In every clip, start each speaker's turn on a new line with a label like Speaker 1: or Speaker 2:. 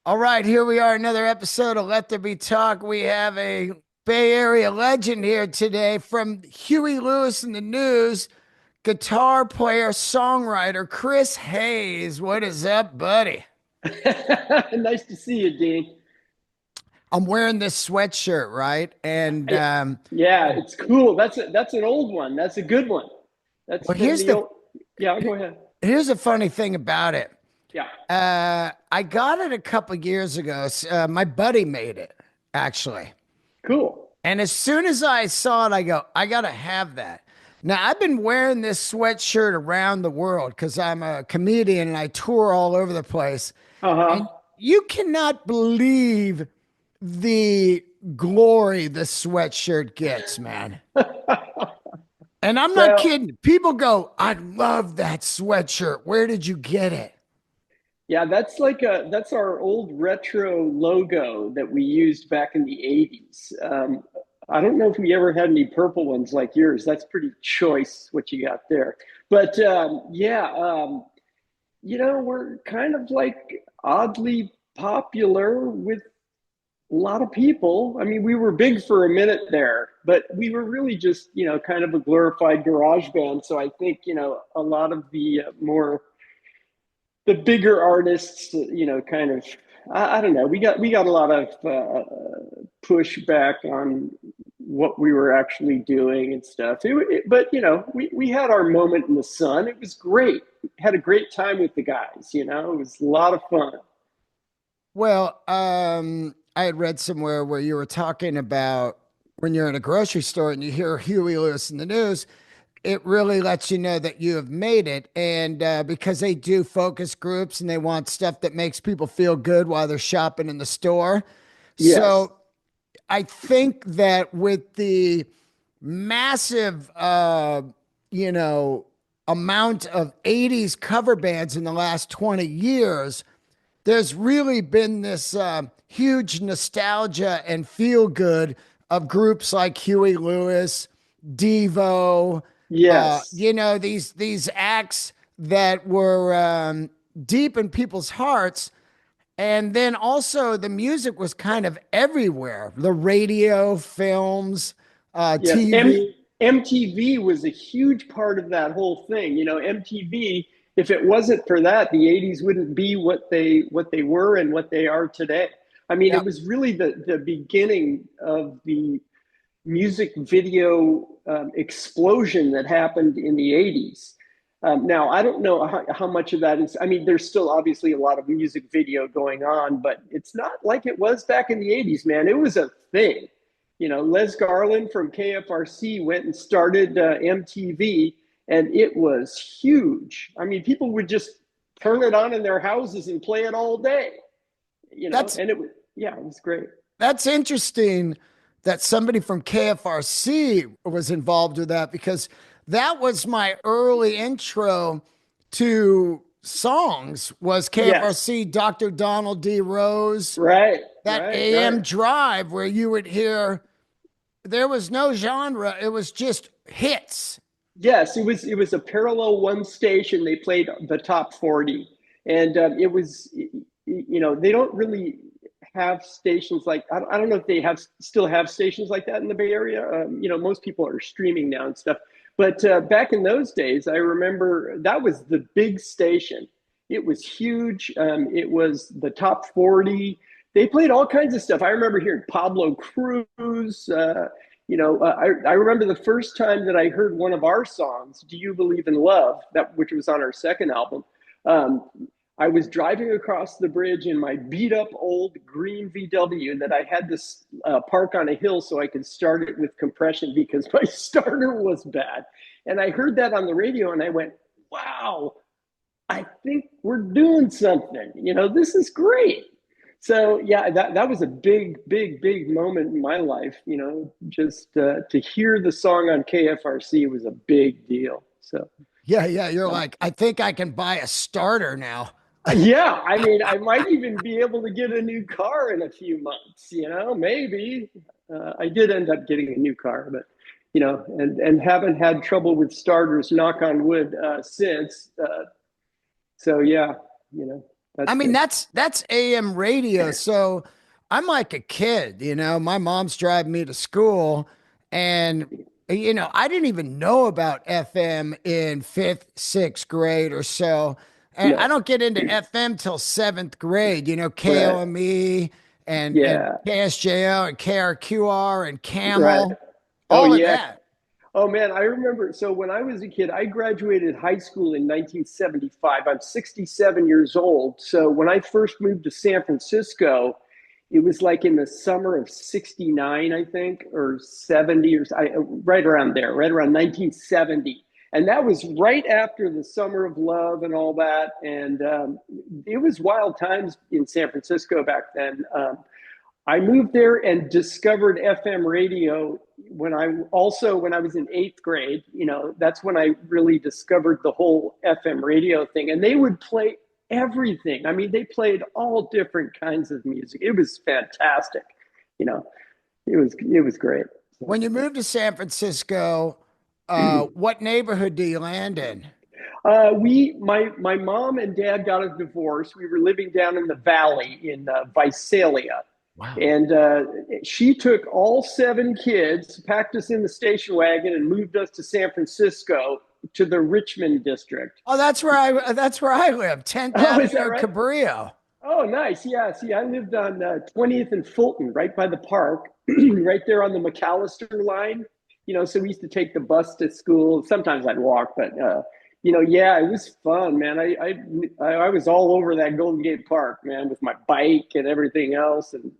Speaker 1: All right, here we are, another episode of Let There Be Talk. We have a Bay Area legend here today from Huey Lewis and the News, guitar player, songwriter Chris Hayes. What is up, buddy?
Speaker 2: Nice to see you, Dean.
Speaker 1: I'm wearing this sweatshirt, right? And
Speaker 2: Yeah, yeah, it's cool. That's an old one. That's a good one. That's
Speaker 1: well,
Speaker 2: from the old. Yeah, go ahead.
Speaker 1: here's the funny thing about it.
Speaker 2: Yeah,
Speaker 1: I got it a couple years ago. My buddy made it, actually.
Speaker 2: cool.
Speaker 1: And as soon as I saw it, I go, I gotta have that. Now, I've been wearing this sweatshirt around the world because I'm a comedian and I tour all over the place. And
Speaker 2: Uh-huh.
Speaker 1: you cannot believe the glory the sweatshirt gets, man. And I'm not
Speaker 2: Well,
Speaker 1: kidding. People go, I love that sweatshirt. Where did you get it?
Speaker 2: yeah, that's our old retro logo that we used back in the 80s. I don't know if we ever had any purple ones like yours. That's pretty choice what you got there. But yeah, we're kind of like oddly popular with a lot of people. I mean, we were big for a minute there, but we were really just, kind of a glorified garage band. So I think, a lot of the bigger artists, kind of, I don't know. We got a lot of pushback on what we were actually doing and stuff. But we had our moment in the sun. It was great. Had a great time with the guys. It was a lot of fun.
Speaker 1: Well, I had read somewhere where you were talking about when you're in a grocery store and you hear Huey Lewis in the News, it really lets you know that you have made it. And because they do focus groups and they want stuff that makes people feel good while they're shopping in the store.
Speaker 2: Yes.
Speaker 1: So I think that with the massive, you know, amount of 80s cover bands in the last 20 years, there's really been this huge nostalgia and feel good of groups like Huey Lewis, Devo,
Speaker 2: Yes.
Speaker 1: these acts that were deep in people's hearts. And then also the music was kind of everywhere. The radio, films,
Speaker 2: Yes.
Speaker 1: TV.
Speaker 2: MTV was a huge part of that whole thing. MTV, if it wasn't for that, the 80s wouldn't be what they were and what they are today. I mean,
Speaker 1: Yeah,
Speaker 2: it was really the beginning of the music video explosion that happened in the 80s. Now, I don't know how much of that is. I mean, there's still obviously a lot of music video going on, but it's not like it was back in the 80s, man. It was a thing. Les Garland from KFRC went and started MTV, and it was huge. I mean, people would just turn it on in their houses and play it all day,
Speaker 1: that's
Speaker 2: and yeah, it was great.
Speaker 1: that's interesting that somebody from KFRC was involved with that because that was my early intro to songs was
Speaker 2: Yes.
Speaker 1: KFRC, Dr. Donald D. Rose,
Speaker 2: Right,
Speaker 1: that
Speaker 2: right, right.
Speaker 1: AM drive where you would hear there was no genre, it was just hits.
Speaker 2: Yes, it was a parallel one station. They played the top 40, and it was they don't really have stations like I don't know if they still have stations like that in the Bay Area. Most people are streaming now and stuff. But back in those days, I remember that was the big station. It was huge. It was the top 40. They played all kinds of stuff. I remember hearing Pablo Cruz. I remember the first time that I heard one of our songs, "Do You Believe in Love," which was on our second album. Um, I was driving across the bridge in my beat up old green VW that I had to park on a hill so I could start it with compression because my starter was bad. And I heard that on the radio and I went, wow, I think we're doing something. This is great. So yeah, that was a big, big, big moment in my life. Just to hear the song on KFRC was a big deal. So
Speaker 1: Yeah, yeah. You're
Speaker 2: uh,
Speaker 1: like, I think I can buy a starter now.
Speaker 2: yeah, I mean, I might even be able to get a new car in a few months. Maybe. I did end up getting a new car, but and haven't had trouble with starters. Knock on wood since. So yeah, you know.
Speaker 1: I
Speaker 2: That's
Speaker 1: mean,
Speaker 2: good.
Speaker 1: that's AM radio. So I'm like a kid, my mom's driving me to school and I didn't even know about FM in fifth, sixth grade or so. And I
Speaker 2: No.
Speaker 1: don't get into FM till seventh grade,
Speaker 2: Right.
Speaker 1: KOME and
Speaker 2: Yeah.
Speaker 1: KSJO and KRQR and
Speaker 2: Right.
Speaker 1: Camel,
Speaker 2: Oh
Speaker 1: all of
Speaker 2: yeah.
Speaker 1: that.
Speaker 2: Oh man, I remember. So when I was a kid, I graduated high school in 1975. I'm 67 years old. So when I first moved to San Francisco, it was like in the summer of 69, I think, or 70 or right around there, right around 1970. And that was right after the summer of love and all that. And it was wild times in San Francisco back then. I moved there and discovered FM radio when I was in eighth grade. That's when I really discovered the whole FM radio thing. And they would play everything. I mean, they played all different kinds of music. It was fantastic. You know, it was great.
Speaker 1: When
Speaker 2: So,
Speaker 1: you moved to San Francisco, what neighborhood do you land in?
Speaker 2: my mom and dad got a divorce. We were living down in the valley in Visalia.
Speaker 1: Wow.
Speaker 2: And she took all seven kids, packed us in the station wagon, and moved us to San Francisco to the Richmond district.
Speaker 1: Oh, that's where I live, 10th
Speaker 2: Oh, is
Speaker 1: Avenue
Speaker 2: that
Speaker 1: and
Speaker 2: right?
Speaker 1: Cabrillo.
Speaker 2: Oh, nice. Yeah. See, I lived on 20th and Fulton, right by the park, right there on the McAllister line. So we used to take the bus to school. Sometimes I'd walk, but yeah, it was fun, man. I was all over that Golden Gate Park, man, with my bike and everything else. And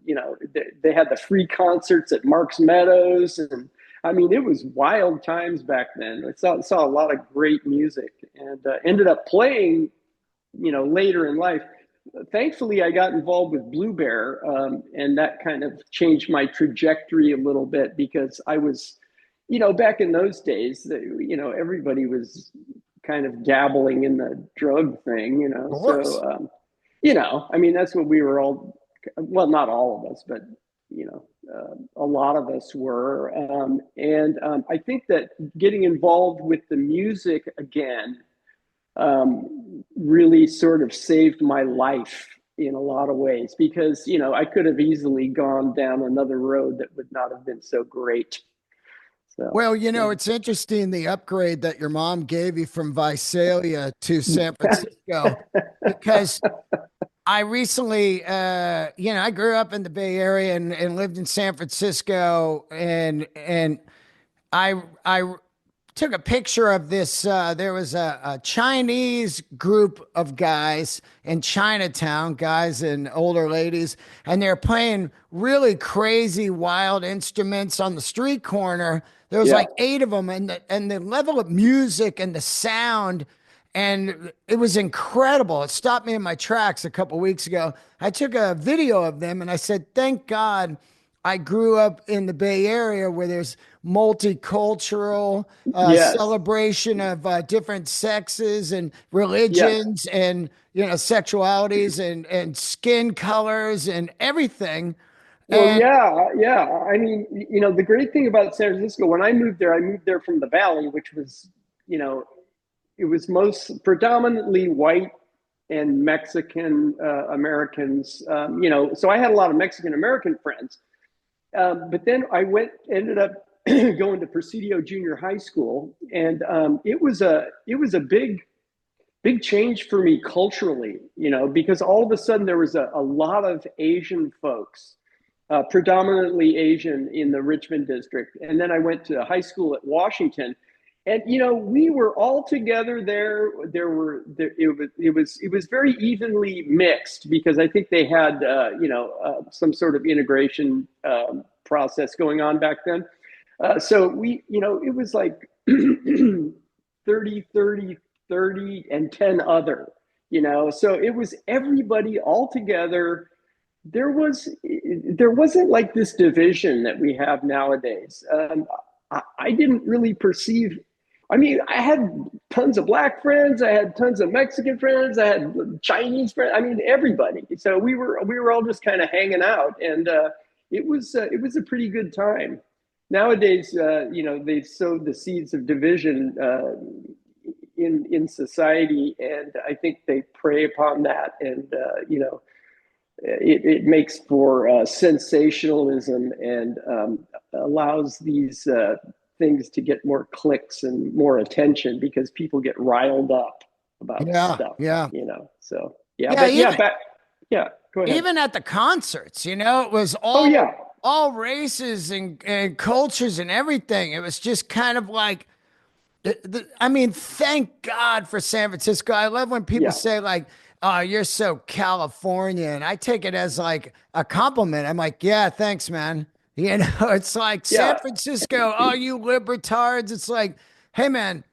Speaker 2: they had the free concerts at Marks Meadows, and I mean, it was wild times back then. I saw a lot of great music, and ended up playing, later in life. Thankfully, I got involved with Blue Bear, and that kind of changed my trajectory a little bit because I was, back in those days, everybody was kind of dabbling in the drug thing,
Speaker 1: Of
Speaker 2: So,
Speaker 1: course.
Speaker 2: I mean, that's what we were all, well, not all of us, but, a lot of us were. And I think that getting involved with the music again really sort of saved my life in a lot of ways because I could have easily gone down another road that would not have been so great. So
Speaker 1: Well, it's interesting the upgrade that your mom gave you from Visalia to San
Speaker 2: yeah.
Speaker 1: Francisco because I recently, I grew up in the Bay Area and lived in San Francisco, and I took a picture of this. There was a Chinese group of guys in Chinatown, guys and older ladies, and they're playing really crazy, wild instruments on the street corner. There was
Speaker 2: Yeah.
Speaker 1: like eight of them, and the level of music and the sound. And it was incredible. It stopped me in my tracks a couple weeks ago. I took a video of them and I said, thank God I grew up in the Bay Area where there's multicultural
Speaker 2: Yes.
Speaker 1: celebration of different sexes and
Speaker 2: Yes.
Speaker 1: religions and sexualities and skin colors and everything.
Speaker 2: Well,
Speaker 1: And
Speaker 2: yeah, yeah. I mean, the great thing about San Francisco, when I moved there from the Valley, which was, you know, it was most predominantly white and Mexican Americans. So I had a lot of Mexican American friends. But then ended up going to Presidio Junior High School, and it was a big change for me culturally, because all of a sudden there was a lot of Asian folks, predominantly Asian in the Richmond district. And then I went to high school at Washington, and we were all together there. It was very evenly mixed because I think they had some sort of integration process going on back then. So it was like 30, 30, 30, and 10 other, so it was everybody all together. There wasn't like this division that we have nowadays. I didn't really perceive. I mean, I had tons of black friends, I had tons of Mexican friends, I had Chinese friends. I mean, everybody. So we were all just kind of hanging out, and it was a pretty good time. Nowadays, they've sowed the seeds of division, in society, and I think they prey upon that, and it makes for sensationalism, and allows these things to get more clicks and more attention because people get riled up about
Speaker 1: Yeah,
Speaker 2: stuff,
Speaker 1: yeah.
Speaker 2: So yeah,
Speaker 1: Yeah,
Speaker 2: but yeah,
Speaker 1: even
Speaker 2: yeah, go ahead.
Speaker 1: even at the concerts, it was
Speaker 2: Oh yeah,
Speaker 1: all races and cultures and everything. It was just kind of like I mean, thank God for San Francisco. I love when people
Speaker 2: yeah,
Speaker 1: say like, "Oh, you're so California," and I take it as like a compliment. I'm like, "Yeah, thanks, man." It's like San
Speaker 2: yeah.
Speaker 1: Francisco. Oh, you libertards. It's like, hey, man,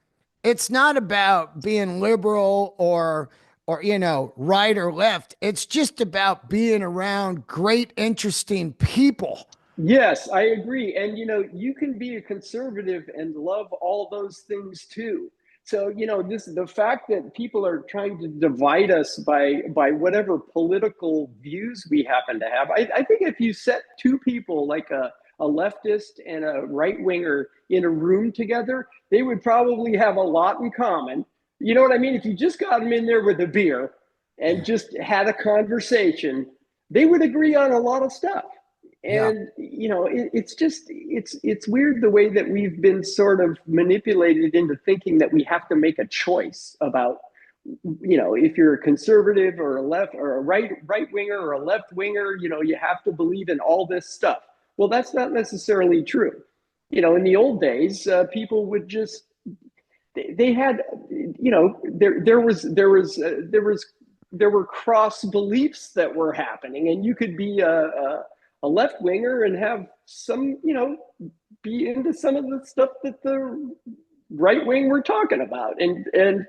Speaker 1: it's not about being liberal or right or left. It's just about being around great, interesting people.
Speaker 2: Yes, I agree. And you can be a conservative and love all those things too. So, this the fact that people are trying to divide us by whatever political views we happen to have. I think if you set two people like a leftist and a right winger in a room together, they would probably have a lot in common. You know what I mean? If you just got them in there with a beer and
Speaker 1: Yeah,
Speaker 2: just had a conversation, they would agree on a lot of stuff.
Speaker 1: yeah,
Speaker 2: And it's just it's weird the way that we've been sort of manipulated into thinking that we have to make a choice about if you're a conservative or a left or a right winger or a left winger, you have to believe in all this stuff. Well, that's not necessarily true. In the old days, people would just they had there were cross beliefs that were happening, and you could be a left winger and have some be into some of the stuff that the right wing were talking about, and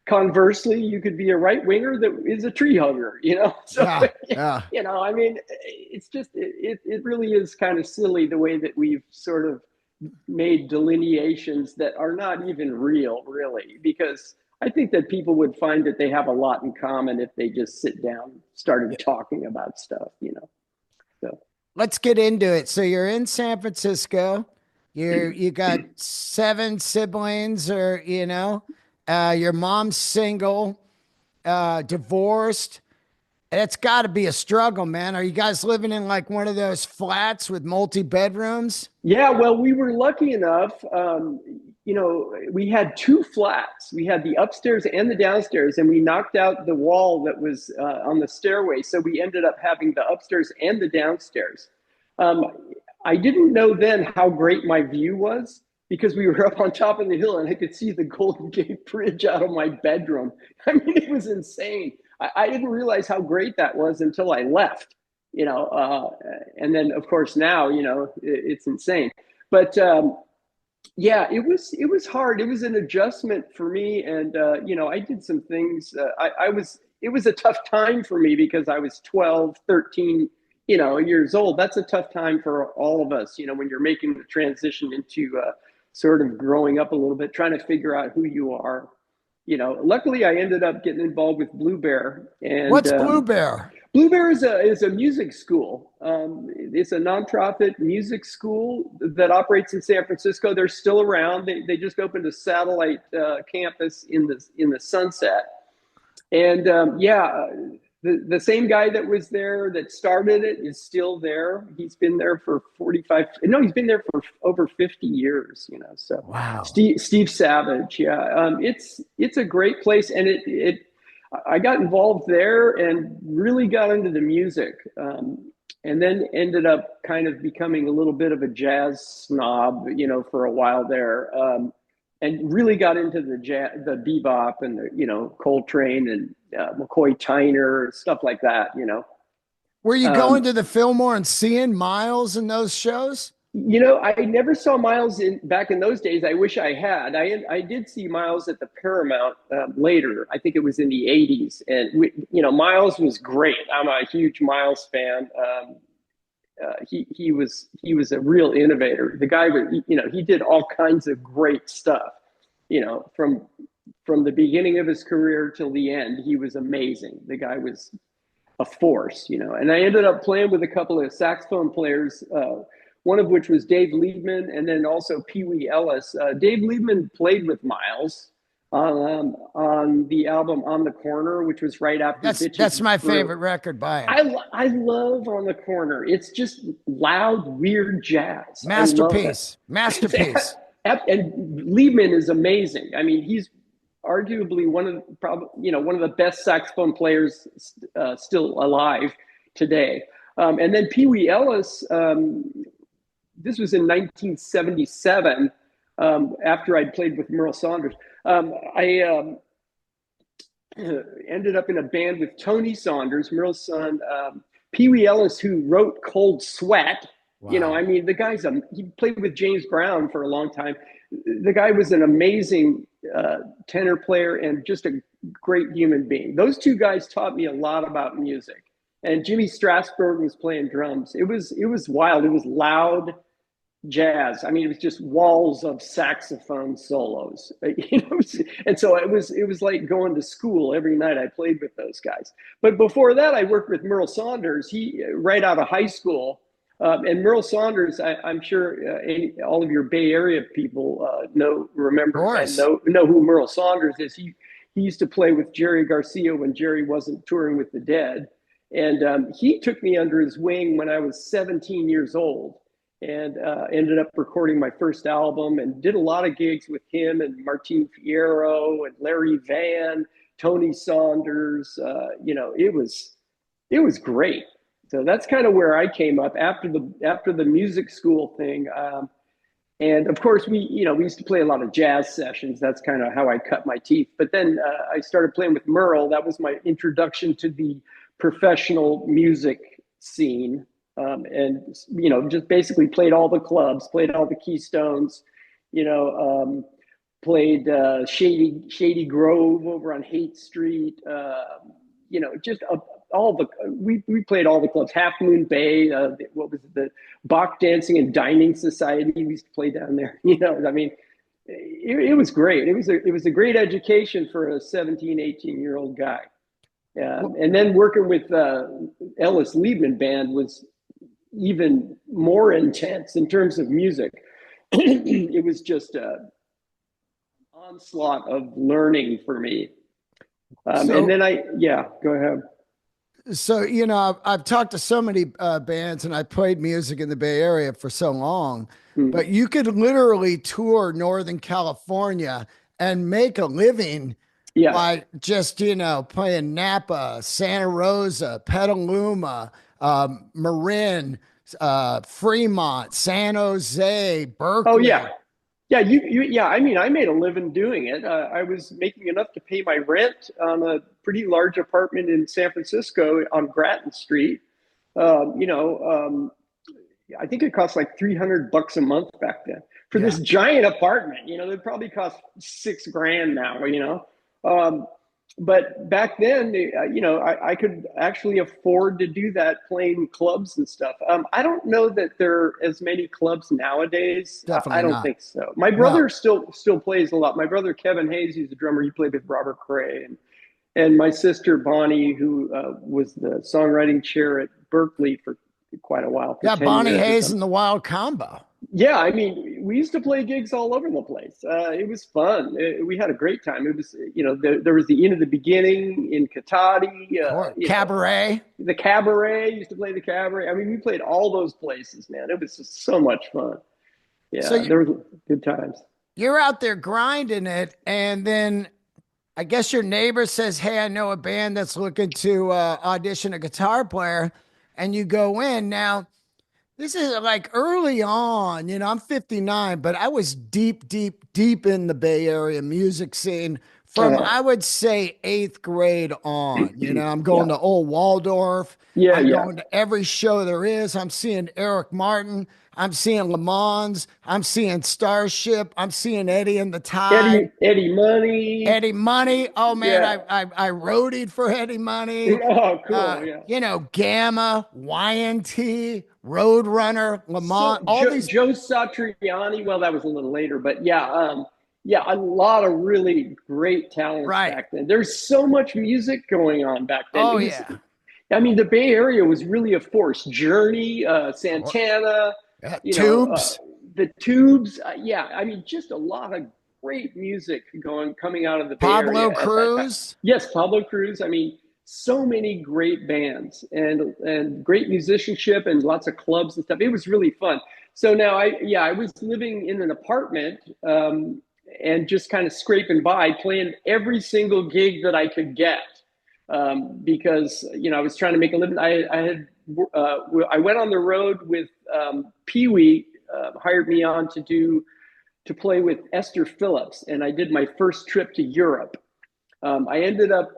Speaker 2: conversely, you could be a right winger that is a tree hugger, so
Speaker 1: yeah, yeah.
Speaker 2: I mean, it's just it really is kind of silly the way that we've sort of made delineations that are not even real, really, because I think that people would find that they have a lot in common if they just sit down, started talking about stuff. So,
Speaker 1: Let's get into it. So you're in San Francisco. You got seven siblings, or your mom's single, divorced. It's got to be a struggle, man. Are you guys living in like one of those flats with multi bedrooms?
Speaker 2: yeah, well, we were lucky enough. We had two flats. We had the upstairs and the downstairs, and we knocked out the wall that was on the stairway. So we ended up having the upstairs and the downstairs. Um, I didn't know then how great my view was because we were up on top of the hill and I could see the Golden Gate Bridge out of my bedroom. I mean, it was insane. I didn't realize how great that was until I left, and then of course now, it's insane. But yeah, it was hard. It was an adjustment for me, and I did some things. It was a tough time for me because I was 12, 13, years old. That's a tough time for all of us, when you're making the transition into sort of growing up a little bit, trying to figure out who you are. Luckily I ended up getting involved with Blue Bear, and
Speaker 1: What's Blue Bear?
Speaker 2: Blue Bear is a music school. It's a nonprofit music school that operates in San Francisco. They're still around. They just opened a satellite campus in the Sunset, and yeah, the same guy that was there that started it is still there. He's been there for 45. No, he's been there for over 50 years. So
Speaker 1: Wow.
Speaker 2: Steve Savage. Yeah, it's a great place, and it I got involved there and really got into the music, and then ended up kind of becoming a little bit of a jazz snob, for a while there, and really got into the bebop and the Coltrane and McCoy Tyner, stuff like that.
Speaker 1: Were you going
Speaker 2: Um,
Speaker 1: to the Fillmore and seeing Miles in those shows?
Speaker 2: I never saw Miles back in those days. I wish I had. I did see Miles at the Paramount later. I think it was in the '80s, and Miles was great. I'm a huge Miles fan. He was a real innovator. The guy was, he did all kinds of great stuff. From the beginning of his career till the end, he was amazing. The guy was a force. And I ended up playing with a couple of saxophone players one of which was Dave Liebman, and then also Pee Wee Ellis. Dave Liebman played with Miles on the album On the Corner, which was right after
Speaker 1: That's
Speaker 2: Bitches
Speaker 1: my
Speaker 2: Brew.
Speaker 1: favorite record by him.
Speaker 2: I love On the Corner. It's just loud, weird jazz. I love it.
Speaker 1: Masterpiece. Masterpiece.
Speaker 2: And Liebman is amazing. I mean, he's arguably one of the best saxophone players still alive today. And then Pee Wee Ellis, this was in 1977, after I'd played with Merle Saunders. I ended up in a band with Tony Saunders, Merle's son, Pee Wee Ellis, who wrote Cold Sweat. Wow. You know, I mean, the guy's he played with James Brown for a long time. The guy was an amazing tenor player and just a great human being. Those two guys taught me a lot about music. And Jimmy Strasberg was playing drums. It was wild. It was loud jazz. I mean, it was just walls of saxophone solos. You know, and so it was like going to school every night. I played with those guys. But before that, I worked with Merle Saunders. He right out of high school. And Merle Saunders, I'm sure all of your Bay Area people remember and know who Merle Saunders is. He used to play with Jerry Garcia when Jerry wasn't touring with the Dead. And he took me under his wing when I was 17 years old, and ended up recording my first album and did a lot of gigs with him and Martin Fierro and Larry Vann, Tony Saunders. You know, it was great. So that's kind of where I came up after the music school thing. And of course, we used to play a lot of jazz sessions. That's kind of how I cut my teeth. But then I started playing with Merle. That was my introduction to the professional music scene. And, you know, just basically played all the clubs, played all the Keystones, you know, played Shady Grove over on Haight Street, you know, just we played all the clubs. Half Moon Bay, what was it, the Bach Dancing and Dining Society, we used to play down there. You know, I mean, it was great. It was a great education for a 17, 18-year-old guy. And then working with Ellis Liebman Band was even more intense in terms of music. It was just an onslaught of learning for me. And then go ahead.
Speaker 1: So, you know, I've talked to so many bands, and I played music in the Bay Area for so long, but you could literally tour Northern California and make a living by just, you know, playing Napa, Santa Rosa, Petaluma, Marin, Fremont, San Jose, Berkeley.
Speaker 2: Oh, yeah. Yeah, I mean, I made a living doing it. I was making enough to pay my rent on a pretty large apartment in San Francisco on Grattan Street. You know, I think it cost like $300 a month back then for this giant apartment. You know, it probably cost $6,000 now. You know, but back then, you know, I could actually afford to do that, playing clubs and stuff. I don't know that there are as many clubs nowadays.
Speaker 1: Definitely
Speaker 2: I don't
Speaker 1: not.
Speaker 2: think so. My brother still plays a lot. My brother Kevin Hayes, he's a drummer. He played with Robert Cray, and my sister Bonnie, who was the songwriting chair at Berkeley for quite a while. For 10
Speaker 1: Bonnie
Speaker 2: years
Speaker 1: Hayes and the Wild Combo.
Speaker 2: Yeah, I mean, we used to play gigs all over the place. It was fun. We had a great time. It was, you know, there was the Inn of the Beginning in Katati.
Speaker 1: Cabaret.
Speaker 2: The Cabaret, used to play the Cabaret. I mean, we played all those places, man. It was just so much fun. Yeah, so there was good times.
Speaker 1: You're out there grinding it, and then I guess your neighbor says, hey, I know a band that's looking to audition a guitar player, and you go in. Now, this is like early on, you know, I'm 59, but I was deep in the Bay Area music scene from, I would say, 8th grade on. You know, I'm going to Old Waldorf. I'm going to every show there is. I'm seeing Eric Martin. I'm seeing Le Mans. I'm seeing Starship. I'm seeing Eddie and the Tide.
Speaker 2: Eddie Money.
Speaker 1: Eddie Money. Oh, man, I roadied for Eddie Money.
Speaker 2: Oh, cool,
Speaker 1: You know, Gamma, YNT, Roadrunner, Lamont, all these.
Speaker 2: Joe Satriani. Well, that was a little later, but a lot of really great talent back then. There's so much music going on back then.
Speaker 1: Oh,
Speaker 2: I mean, the Bay Area was really a force. Journey, Santana, you know,
Speaker 1: Tubes,
Speaker 2: the Tubes. Yeah, I mean, just a lot of great music coming out of the Bay
Speaker 1: Pablo
Speaker 2: Area at that time.
Speaker 1: Cruz.
Speaker 2: Yes, Pablo Cruz. I mean, so many great bands and great musicianship and lots of clubs and stuff. It was really fun. So now I was living in an apartment and just kind of scraping by, playing every single gig that I could get because I was trying to make a living. I went on the road with Huey, hired me on to play with Esther Phillips, and I did my first trip to Europe. I ended up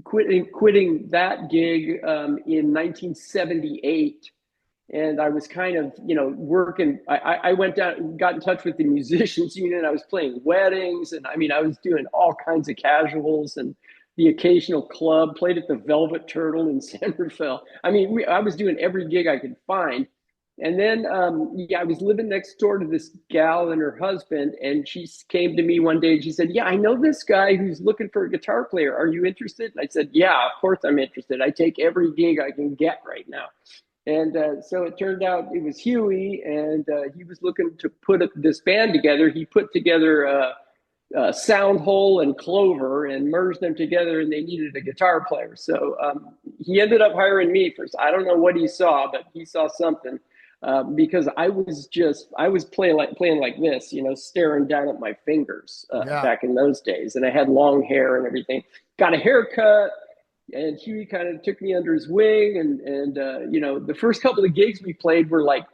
Speaker 2: quitting that gig in 1978, and I was kind of working. I went down, got in touch with the musicians union. I was playing weddings, and I mean I was doing all kinds of casuals and the occasional club. Played at the Velvet Turtle in San Rafael. I mean I was doing every gig I could find. And then, I was living next door to this gal and her husband, and she came to me one day and she said, "Yeah, I know this guy who's looking for a guitar player. Are you interested?" And I said, "Yeah, of course I'm interested. I take every gig I can get right now." And so it turned out it was Huey, and he was looking to put this band together. He put together Soundhole and Clover and merged them together, and they needed a guitar player. So he ended up hiring me first. I don't know what he saw, but he saw something. Because I was playing like this, staring down at my fingers
Speaker 1: Yeah.
Speaker 2: back in those days, and I had long hair and everything. Got a haircut, and Huey kind of took me under his wing, and the first couple of gigs we played were like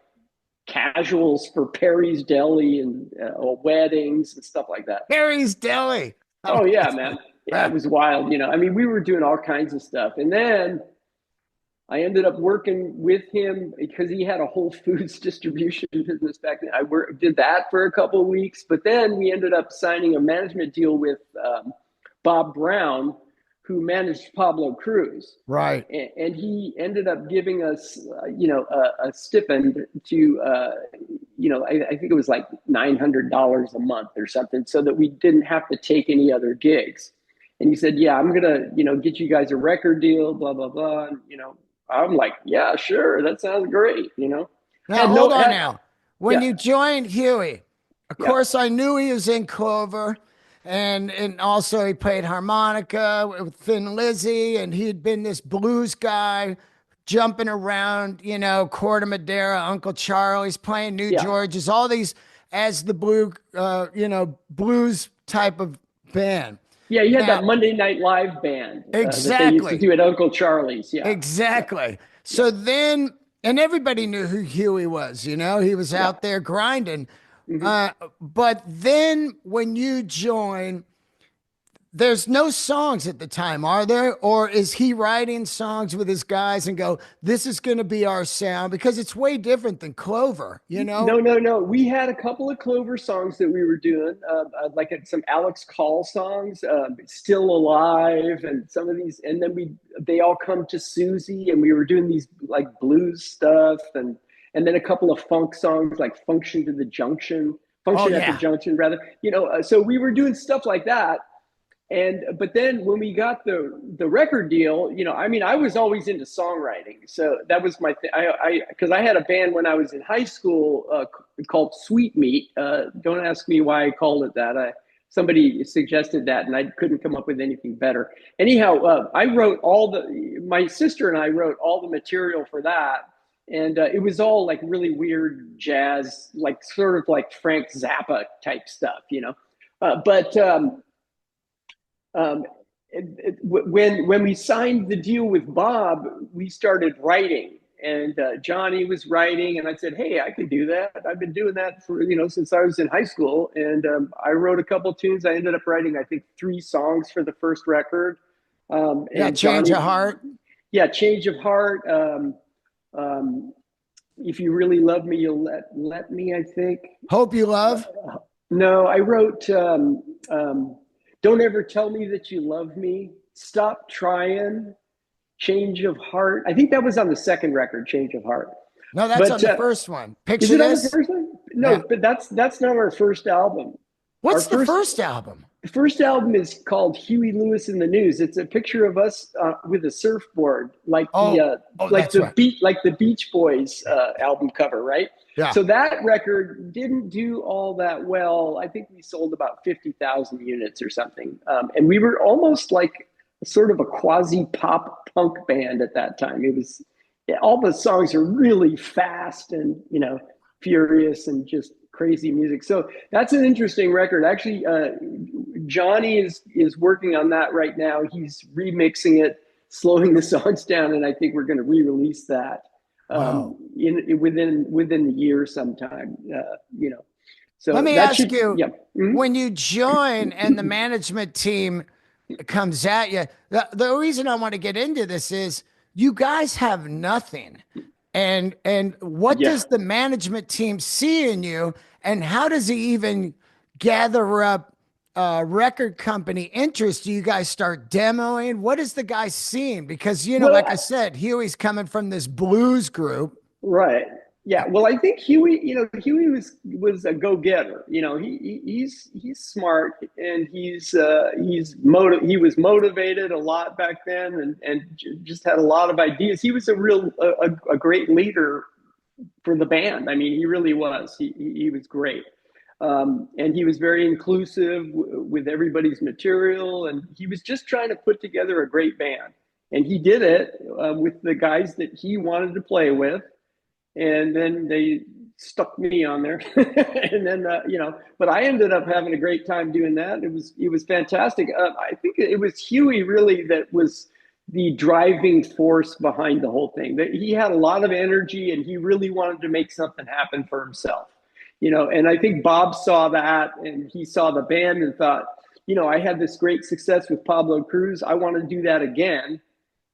Speaker 2: casuals for Perry's Deli and weddings and stuff like that.
Speaker 1: Harry's Deli.
Speaker 2: Oh yeah, man, yeah, it was wild. I mean, we were doing all kinds of stuff, and then I ended up working with him because he had a Whole Foods distribution business back then. Did that for a couple of weeks, but then we ended up signing a management deal with Bob Brown, who managed Pablo Cruz.
Speaker 1: Right.
Speaker 2: And he ended up giving us, a stipend to, I think it was like $900 a month or something, so that we didn't have to take any other gigs. And he said, "Yeah, I'm gonna, get you guys a record deal, blah blah blah." And, I'm like, "Yeah, sure, that sounds great."
Speaker 1: Now,
Speaker 2: Had
Speaker 1: hold
Speaker 2: no,
Speaker 1: on
Speaker 2: had,
Speaker 1: now. When
Speaker 2: yeah,
Speaker 1: you joined Huey, of
Speaker 2: yeah,
Speaker 1: course, I knew he was in Clover, and also he played harmonica with Thin Lizzy, and he'd been this blues guy jumping around, Corte Madera, Uncle Charlie's playing New
Speaker 2: yeah,
Speaker 1: Georges, all these as the blues type of band.
Speaker 2: yeah. He had
Speaker 1: Now,
Speaker 2: that Monday Night Live band that they used to
Speaker 1: exactly.
Speaker 2: do at Uncle Charlie's. Yeah, yeah,
Speaker 1: Exactly.
Speaker 2: yeah,
Speaker 1: So then, and everybody knew who Huey was, he was
Speaker 2: yeah.
Speaker 1: out there grinding.
Speaker 2: Mm-hmm.
Speaker 1: But then when you join, there's no songs at the time, are there? Or is he writing songs with his guys and go, "This is going to be our sound"? Because it's way different than Clover, you
Speaker 2: No,
Speaker 1: know?
Speaker 2: no, no. We had a couple of Clover songs that we were doing, like some Alex Call songs, "Still Alive," and some of these. And then they all come to Susie, and we were doing these like blues stuff, and then a couple of funk songs like
Speaker 1: Oh,
Speaker 2: Function at the
Speaker 1: yeah.
Speaker 2: Junction, rather. So we were doing stuff like that. But then when we got the record deal, I mean, I was always into songwriting, so that was my thing. Because I had a band when I was in high school called Sweet Meat. Don't ask me why I called it that. Somebody suggested that, and I couldn't come up with anything better. Anyhow, I wrote my sister and I wrote all the material for that, and it was all like really weird jazz, like sort of like Frank Zappa type stuff. But um, when we signed the deal with Bob, we started writing, and Johnny was writing, and I said, "Hey, I could do that. I've been doing that for since I was in high school." And I wrote a couple tunes. I ended up writing, I think, 3 songs for the first record.
Speaker 1: Yeah,
Speaker 2: And
Speaker 1: Change
Speaker 2: Johnny,
Speaker 1: of Heart.
Speaker 2: yeah, "Change of Heart." Um, "If You Really Love Me, You'll Let Me," I think.
Speaker 1: Hope You Love.
Speaker 2: No, I wrote "Don't Ever Tell Me That You Love Me," "Stop Trying," "Change of Heart." I think that was on the second record, "Change of Heart."
Speaker 1: No, that's
Speaker 2: But
Speaker 1: on the first one.
Speaker 2: is
Speaker 1: Picture
Speaker 2: it on the
Speaker 1: This.
Speaker 2: first one?
Speaker 1: Yeah.
Speaker 2: No, but that's not our first album. Our
Speaker 1: What's the
Speaker 2: first
Speaker 1: first album?
Speaker 2: The first album is called Huey Lewis in the News. It's a picture of us with a surfboard,
Speaker 1: Oh, oh, that's right.
Speaker 2: like the Beach Boys album cover, right?
Speaker 1: Yeah.
Speaker 2: So that record didn't do all that well. I think we sold about 50,000 units or something, and we were almost like sort of a quasi pop punk band at that time. It was all the songs are really fast and furious and just crazy music. So that's an interesting record. Actually, Johnny is working on that right now. He's remixing it, slowing the songs down, and I think we're going to re-release that
Speaker 1: Wow.
Speaker 2: within the year sometime.
Speaker 1: Let
Speaker 2: So
Speaker 1: me
Speaker 2: that
Speaker 1: ask
Speaker 2: should,
Speaker 1: you,
Speaker 2: yeah. Mhm.
Speaker 1: when you join and the management team comes at you, the reason I want to get into this is you guys have nothing. And what
Speaker 2: Yeah.
Speaker 1: does the management team see in you, and how does he even gather up record company interest? Do you guys start demoing? What is the guy seeing? Because like I
Speaker 2: Well,
Speaker 1: said, Huey's coming from this blues group.
Speaker 2: right. Yeah. Well, I think Huey, Huey was a go-getter. He's smart, and he was motivated a lot back then, and just had a lot of ideas. He was a great leader for the band. I mean, he really was. He was great. And he was very inclusive with everybody's material, and he was just trying to put together a great band. And he did it with the guys that he wanted to play with, and then they stuck me on there. And then but I ended up having a great time doing that. It was fantastic. I think it was Huey really that was the driving force behind the whole thing. That he had a lot of energy, and he really wanted to make something happen for himself. And I think Bob saw that, and he saw the band and thought, I had this great success with Pablo Cruz. I want to do that again.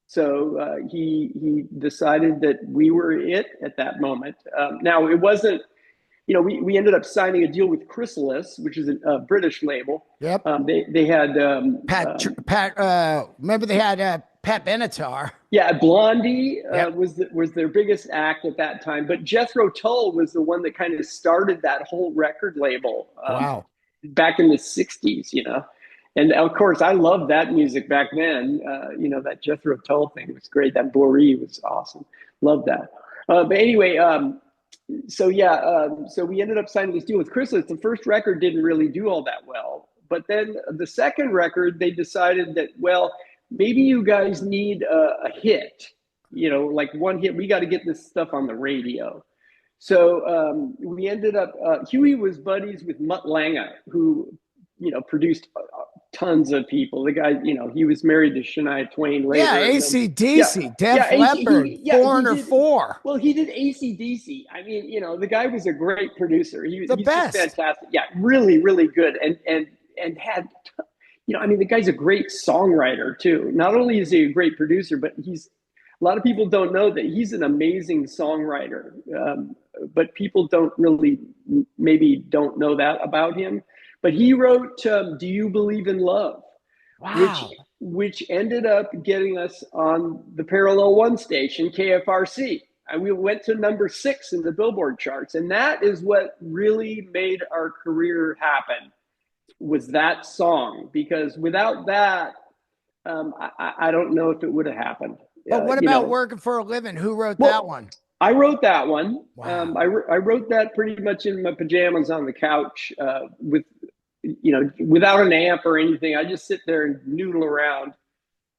Speaker 2: So he decided that we were it at that moment. Now it wasn't, we ended up signing a deal with Chrysalis, which is a British label.
Speaker 1: Yep.
Speaker 2: They had
Speaker 1: Pat. Remember they had Pat Benatar.
Speaker 2: yeah, Blondie
Speaker 1: Yep.
Speaker 2: was their biggest act at that time, but Jethro Tull was the one that kind of started that whole record label
Speaker 1: Wow.
Speaker 2: back in the '60s. And of course, I loved that music back then. That Jethro Tull thing was great. That Boree was awesome. Loved that. But anyway, so yeah, so we ended up signing this deal with Chrysalis. The first record didn't really do all that well, but then the second record, they decided that, well, maybe you guys need a hit. Like one hit. We got to get this stuff on the radio. So we ended up. Huey was buddies with Mutt Lange, who produced tons of people. The guy, he was married to Shania Twain
Speaker 1: Yeah,
Speaker 2: later. And then, yeah,
Speaker 1: AC/DC,
Speaker 2: yeah,
Speaker 1: Def
Speaker 2: AC,
Speaker 1: Leppard,
Speaker 2: he
Speaker 1: Foreigner
Speaker 2: did.
Speaker 1: 4.
Speaker 2: Well, he did AC/DC. I mean, the guy was a great producer.
Speaker 1: The
Speaker 2: He's just
Speaker 1: best.
Speaker 2: fantastic. Yeah, really, really good. And had, I mean, the guy's a great songwriter too. Not only is he a great producer, but a lot of people don't know that he's an amazing songwriter. But people don't really, maybe don't know that about him. But he wrote "Do You Believe in Love," which
Speaker 1: Wow.
Speaker 2: which ended up getting us on the Parallel One station, KFRC. And we went to number 6 in the Billboard charts, and that is what really made our career happen. Was that song? Because without that, I don't know if it would have happened.
Speaker 1: But what about Working for a Living? Who wrote that
Speaker 2: Well,
Speaker 1: one?
Speaker 2: I wrote that one.
Speaker 1: Wow.
Speaker 2: I wrote that pretty much in my pajamas on the couch without an amp or anything. I just sit there and noodle around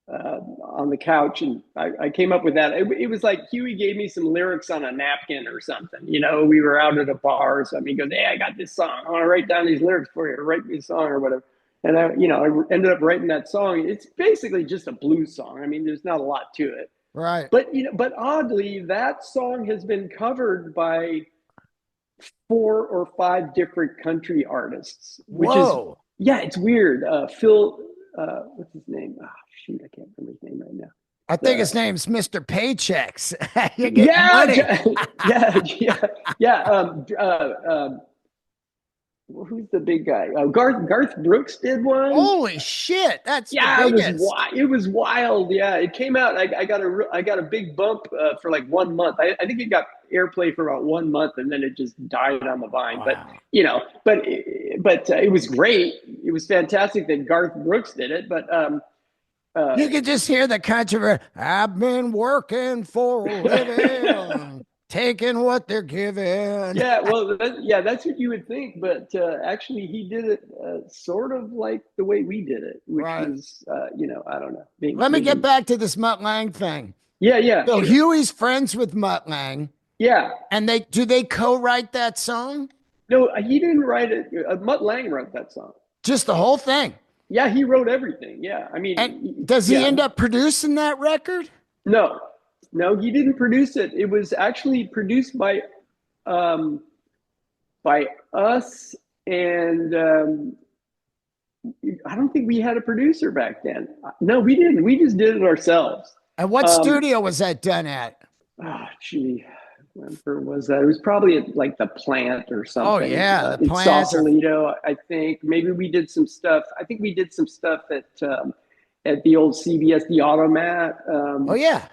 Speaker 2: on the couch, and I came up with that. It was like Huey gave me some lyrics on a napkin or something. We were out at a bar or something. He goes, "Hey, I got this song. I want to write down these lyrics for you. Write me a song or whatever." And I ended up writing that song. It's basically just a blues song. I mean, there's not a lot to it.
Speaker 1: Right.
Speaker 2: But oddly, that song has been covered by 4 or 5 different country artists, which is,
Speaker 1: Whoa.
Speaker 2: yeah, it's weird. Phil, what's his name? Oh, shoot, I can't remember his name right now.
Speaker 1: I think his name's Mr. Paychecks. You get
Speaker 2: Yeah,
Speaker 1: money.
Speaker 2: yeah. Who's the big guy? Garth Brooks did one.
Speaker 1: Holy shit. That's
Speaker 2: Yeah,
Speaker 1: the biggest.
Speaker 2: it was wild. Yeah, it came out. I got a big bump for like 1 month. I think it got airplay for about 1 month, and then it just died on the vine.
Speaker 1: Wow.
Speaker 2: But but it was great. It was fantastic that Garth Brooks did it. But
Speaker 1: You could just hear the controversy. I've been working for a living, taking what they're giving.
Speaker 2: yeah, well, yeah, that's what you would think. But actually, he did it sort of like the way we did it, which
Speaker 1: Right.
Speaker 2: was, I don't know,
Speaker 1: Let me get
Speaker 2: maybe.
Speaker 1: back to this Mutt Lang thing.
Speaker 2: Yeah, yeah,
Speaker 1: So
Speaker 2: sure.
Speaker 1: Huey's friends with Mutt Lang,
Speaker 2: Yeah.
Speaker 1: and they co-write that song?
Speaker 2: No, he didn't write it. Mutt Lang wrote that song.
Speaker 1: Just the whole thing.
Speaker 2: Yeah, he wrote everything. Yeah, I
Speaker 1: And
Speaker 2: mean,
Speaker 1: does he
Speaker 2: yeah.
Speaker 1: end up producing that record?
Speaker 2: No, no, he didn't produce it. It was actually produced um, by us, and I don't think we had a producer back then. No, we didn't. We just did it ourselves.
Speaker 1: And what
Speaker 2: Um,
Speaker 1: studio was that done at?
Speaker 2: oh, gee, where was that? It was probably at like the Plant or
Speaker 1: Oh
Speaker 2: something
Speaker 1: yeah, the
Speaker 2: in
Speaker 1: plant or
Speaker 2: Sausalito, I think. Maybe we did some stuff. I think we did some stuff at the old CBS, the Automat.
Speaker 1: oh yeah.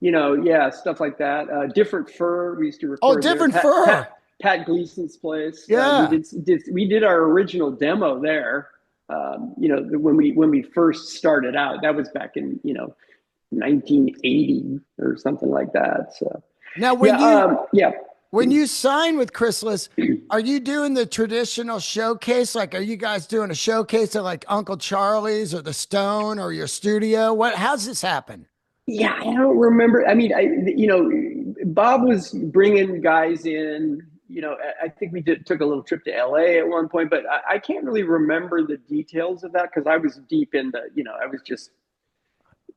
Speaker 2: Yeah, stuff like that. Different Fur, we used to
Speaker 1: Oh,
Speaker 2: record there.
Speaker 1: different fur.
Speaker 2: Pat Gleason's place.
Speaker 1: Yeah.
Speaker 2: We did our original demo there. When we first started out, that was back in 1980 or something like that. So
Speaker 1: Now
Speaker 2: yeah, yeah.
Speaker 1: when you sign with Chrysalis, are you doing the traditional showcase? Like, are you guys doing a showcase at like Uncle Charlie's or the Stone or your studio? How's this happen?
Speaker 2: Yeah, I don't remember. I mean, Bob was bringing guys in. I think we took a little trip to LA at one point, but I can't really remember the details of that because I was deep in I was just,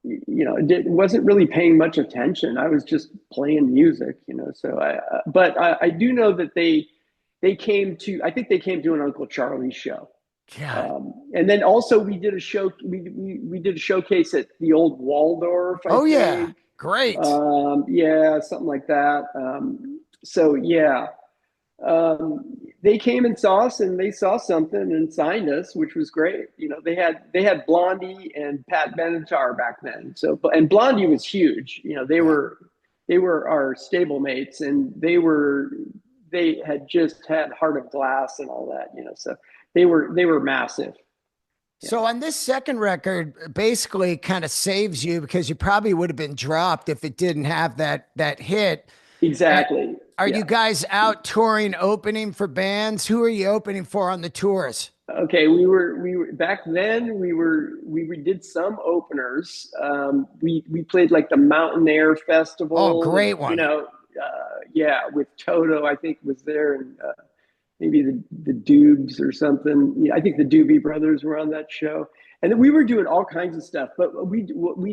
Speaker 2: wasn't really paying much attention. I was just playing music. So but I do know that they came to, I think they came to an Uncle Charlie show.
Speaker 1: God.
Speaker 2: And then also we did a show. We did a showcase at the old Waldorf, I
Speaker 1: Oh yeah.
Speaker 2: think.
Speaker 1: Great.
Speaker 2: Yeah, something like that. So yeah, they came and saw us, and they saw something and signed us, which was great. They had Blondie and Pat Benatar back then. So, and Blondie was huge.
Speaker 1: Yeah.
Speaker 2: They were our stablemates, and they had just had Heart of Glass and all that. So they were massive. Yeah,
Speaker 1: So on this second record, basically kind of saves you because you probably would have been dropped if it didn't have that hit. And
Speaker 2: exactly.
Speaker 1: are you
Speaker 2: Yeah.
Speaker 1: guys out touring, opening for bands? Who are you opening for on the tours?
Speaker 2: Okay, we were back then. We did some openers. We played like the Mountain Air
Speaker 1: Oh,
Speaker 2: Festival, and
Speaker 1: great one.
Speaker 2: yeah, with Toto, I think was there, and maybe the Dubes or something. Yeah, I think the Doobie Brothers were on that show, and then we were doing all kinds of stuff. But we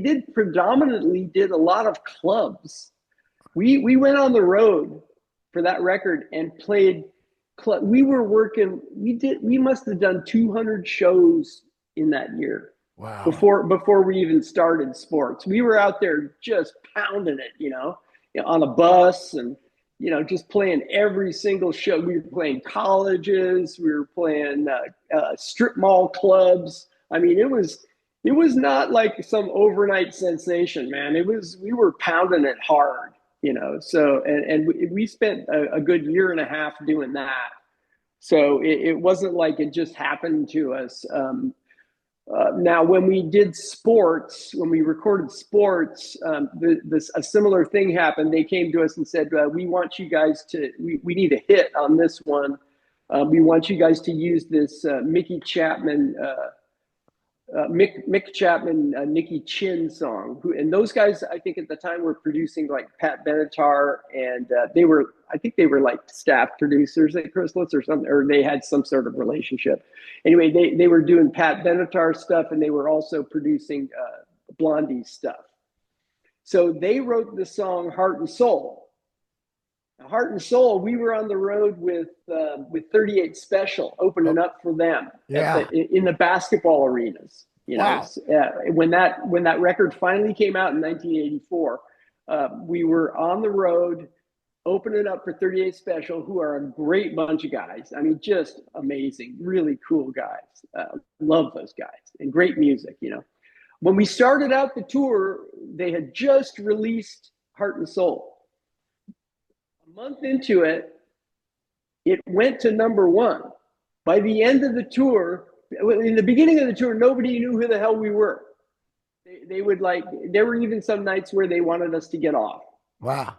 Speaker 2: did predominantly did a lot of clubs. We went on the road for that record and played. We were working. We must have done 200 shows in that year
Speaker 1: Wow.
Speaker 2: before we even started sports. We were out there just pounding it, on a bus and just playing every single show. We were playing colleges. We were playing strip mall clubs. I mean, it was not like some overnight sensation, man. We were pounding it hard. So and we spent a good year and a half doing that. So it wasn't like it just happened to us. Now, when we did sports, when we recorded sports, a similar thing happened. They came to us and said, "We want you guys we need a hit on this one. We want you guys to use this Mickey Chapman Mick Chapman, Nicky Chin song. And those guys, I think at the time were producing like Pat Benatar, and I think they were like staff producers at Chrysalis or something, or they had some sort of relationship. Anyway, they were doing Pat Benatar stuff, and they were also producing Blondie stuff. So they wrote the song Heart and Soul. Heart and Soul, we were on the road with 38 Special, opening
Speaker 1: Oh,
Speaker 2: up for them
Speaker 1: yeah.
Speaker 2: in the basketball arenas.
Speaker 1: Wow.
Speaker 2: When that record finally came out in 1984, we were on the road opening up for 38 Special, who are a great bunch of guys. I mean, just amazing, really cool guys. Love those guys and great music. When we started out the tour, they had just released Heart and Soul. A month into it, it went to number one. By the end of the tour, in the beginning of the tour, nobody knew who the hell we were. They would like, there were even some nights where they wanted us to get off,
Speaker 1: Wow.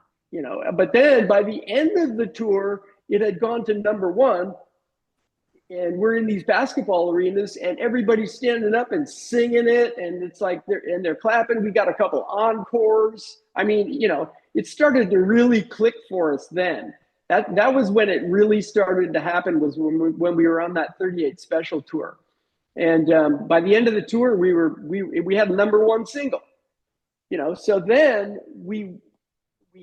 Speaker 2: but then by the end of the tour, it had gone to number one, and we're in these basketball arenas and everybody's standing up and singing it, and it's like they're clapping. We got a couple encores. I mean, it started to really click for us then. That was when it really started to happen, was when we were on that 38 special tour. And by the end of the tour, we had a number one single. So then we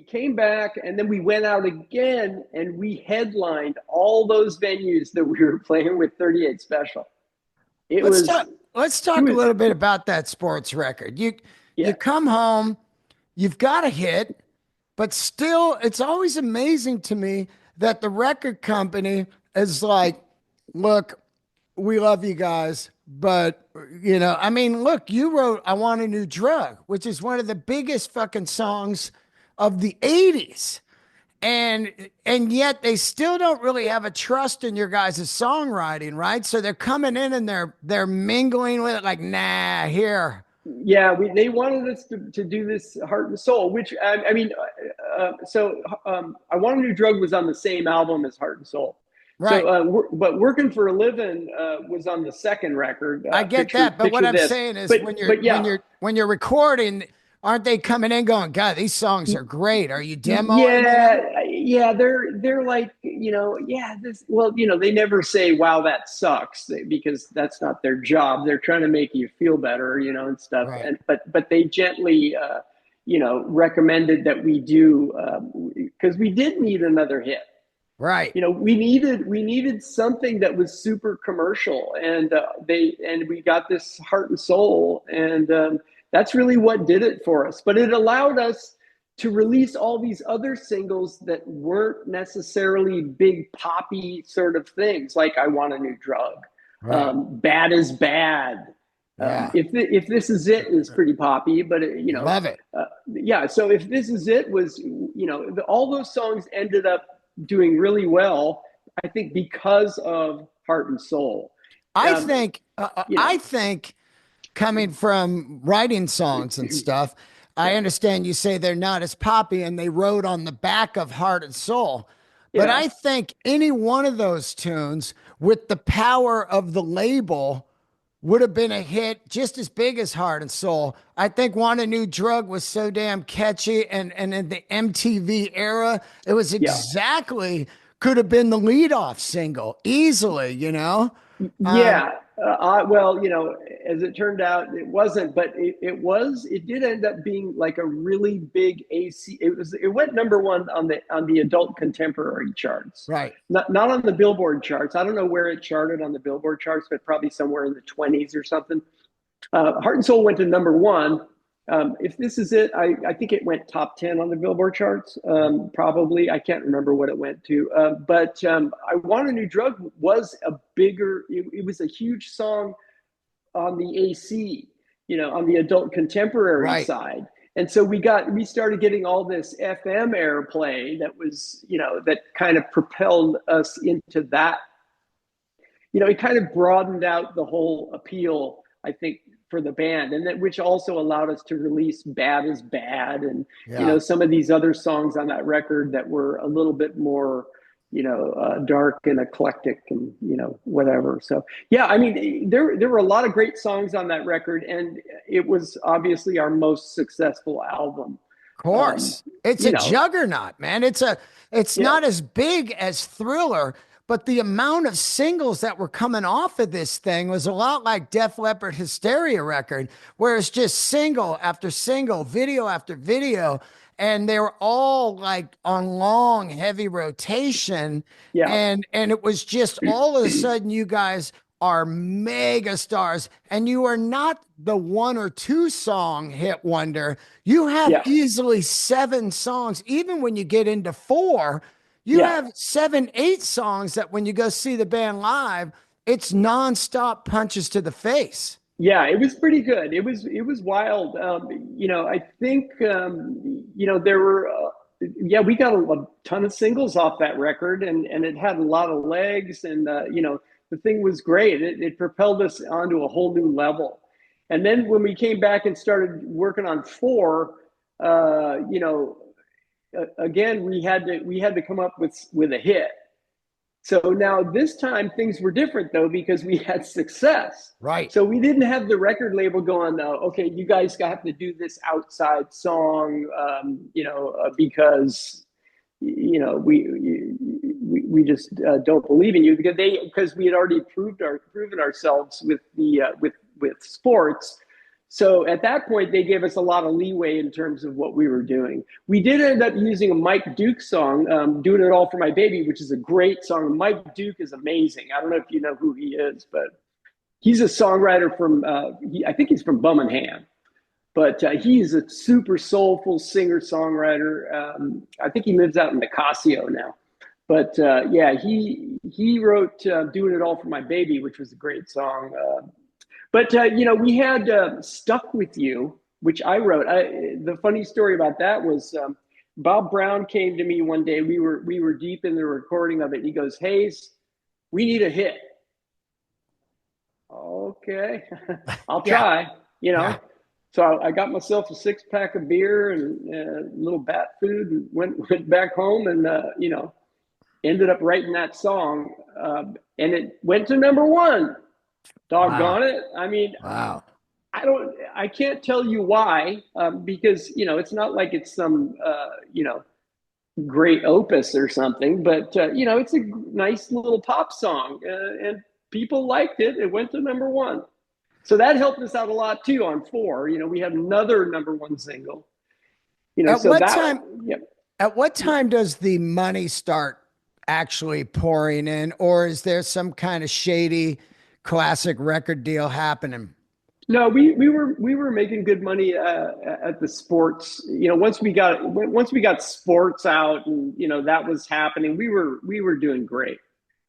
Speaker 2: came back, and then we went out again, and we headlined all those venues that we were playing with 38 Special. It
Speaker 1: Let's
Speaker 2: was
Speaker 1: talk. Let's talk a little bit about that sports record. You
Speaker 2: yeah,
Speaker 1: come home, you've got a hit, but still, it's always amazing to me that the record company is like, "Look, we love you guys, but I mean, look, you wrote 'I Want a New Drug,' which is one of the biggest fucking songs of the '80s." And yet they still don't really have a trust in your guys' songwriting, right? So they're coming in and they're mingling with it like, nah, here.
Speaker 2: yeah. They wanted us to do this Heart and Soul, which I mean, I Want a New Drug was on the same album as Heart and Soul.
Speaker 1: Right.
Speaker 2: But Working for a Living was on the second record.
Speaker 1: I get that, but what I'm saying is when you're recording, aren't they coming in going, God, these songs are great. Are you demoing them?
Speaker 2: Yeah, they're like, they never say, wow, that sucks, because that's not their job. They're trying to make you feel better, and stuff.
Speaker 1: Right.
Speaker 2: And but they gently recommended that we do, because we did need another hit.
Speaker 1: Right.
Speaker 2: We needed something that was super commercial, and we got this Heart and Soul, and that's really what did it for us. But it allowed us to release all these other singles that weren't necessarily big poppy sort of things, like I Want a New Drug,
Speaker 1: Right.
Speaker 2: Bad is Bad.
Speaker 1: Yeah.
Speaker 2: If This Is It is pretty poppy, but
Speaker 1: Love it.
Speaker 2: yeah. So If This Is It was, all those songs ended up doing really well, I think, because of Heart and Soul.
Speaker 1: I think coming from writing songs and stuff, I understand you say they're not as poppy and they wrote on the back of Heart and Soul. But
Speaker 2: Yeah.
Speaker 1: I think any one of those tunes with the power of the label would have been a hit just as big as Heart and Soul. I think Want a New Drug was so damn catchy, and in the MTV era, it was exactly could have been the leadoff single easily,
Speaker 2: Yeah. Well, as it turned out, it wasn't, but it did end up being like a really big AC. It went number one on the adult contemporary charts,
Speaker 1: Right.
Speaker 2: not on the Billboard charts. I don't know where it charted on the Billboard charts, but probably somewhere in the 20s or something. Heart and Soul went to number one. If This Is It, I think it went top 10 on the Billboard charts. Probably. I can't remember what it went to. But I Want a New Drug was it was a huge song on the AC, on the adult contemporary side. And so we started getting all this FM airplay that was, that kind of propelled us into that. It kind of broadened out the whole appeal, I think, for the band, and which also allowed us to release Bad is Bad, and some of these other songs on that record that were a little bit more dark and eclectic, and whatever. So yeah, I mean, there were a lot of great songs on that record, and it was obviously our most successful album.
Speaker 1: Of course. It's a juggernaut, man. It's not as big as Thriller, but the amount of singles that were coming off of this thing was a lot like Def Leppard Hysteria record, where it's just single after single, video after video, and they were all like on long, heavy rotation.
Speaker 2: Yeah.
Speaker 1: And it was just all of a sudden you guys are mega stars, and you are not the one or two song hit wonder. You have easily 7 songs, even when you get into 4. You have 7, 8 songs that when you go see the band live, it's nonstop punches to the face.
Speaker 2: Yeah, it was pretty good. It was wild. I think, there were, we got a ton of singles off that record, and it had a lot of legs, and, the thing was great. It propelled us onto a whole new level. And then when we came back and started working on four, you know, again we had to come up with a hit. So now this time things were different though because we had success.
Speaker 1: Right.
Speaker 2: So we didn't have the record label going, okay, you guys have to do this outside song, because we just don't believe in you because we had already proven ourselves with the with sports. So at that point, they gave us a lot of leeway in terms of what we were doing. We did end up using a Mike Duke song, "Doing It All for My Baby," which is a great song. Mike Duke is amazing. I don't know if you know who he is, but he's a songwriter from, I think he's from Birmingham. But he's a super soulful singer-songwriter. I think he lives out in Nicasio now. But yeah, he wrote "Doing It All for My Baby," which was a great song. But we had "Stuck with You," which I wrote. The funny story about that was Bob Brown came to me one day. We were deep in the recording of it. He goes, "Hayes, we need a hit." Okay, I'll try.
Speaker 1: Yeah.
Speaker 2: So I got myself a 6-pack of beer and a little bat food and went back home and ended up writing that song, and it went to number one. Doggone it! I mean,
Speaker 1: Wow.
Speaker 2: I can't tell you why, because it's not like it's some great opus or something, but it's a nice little pop song, and people liked it. It went to number one. So that helped us out a lot too on four. We had another number one single.
Speaker 1: At
Speaker 2: So
Speaker 1: what
Speaker 2: that,
Speaker 1: time?
Speaker 2: yeah.
Speaker 1: At what time does the money start actually pouring in, or is there some kind of shady classic record deal happening?
Speaker 2: No, we were making good money at the sports. Once we got sports out, and that was happening, we were doing great.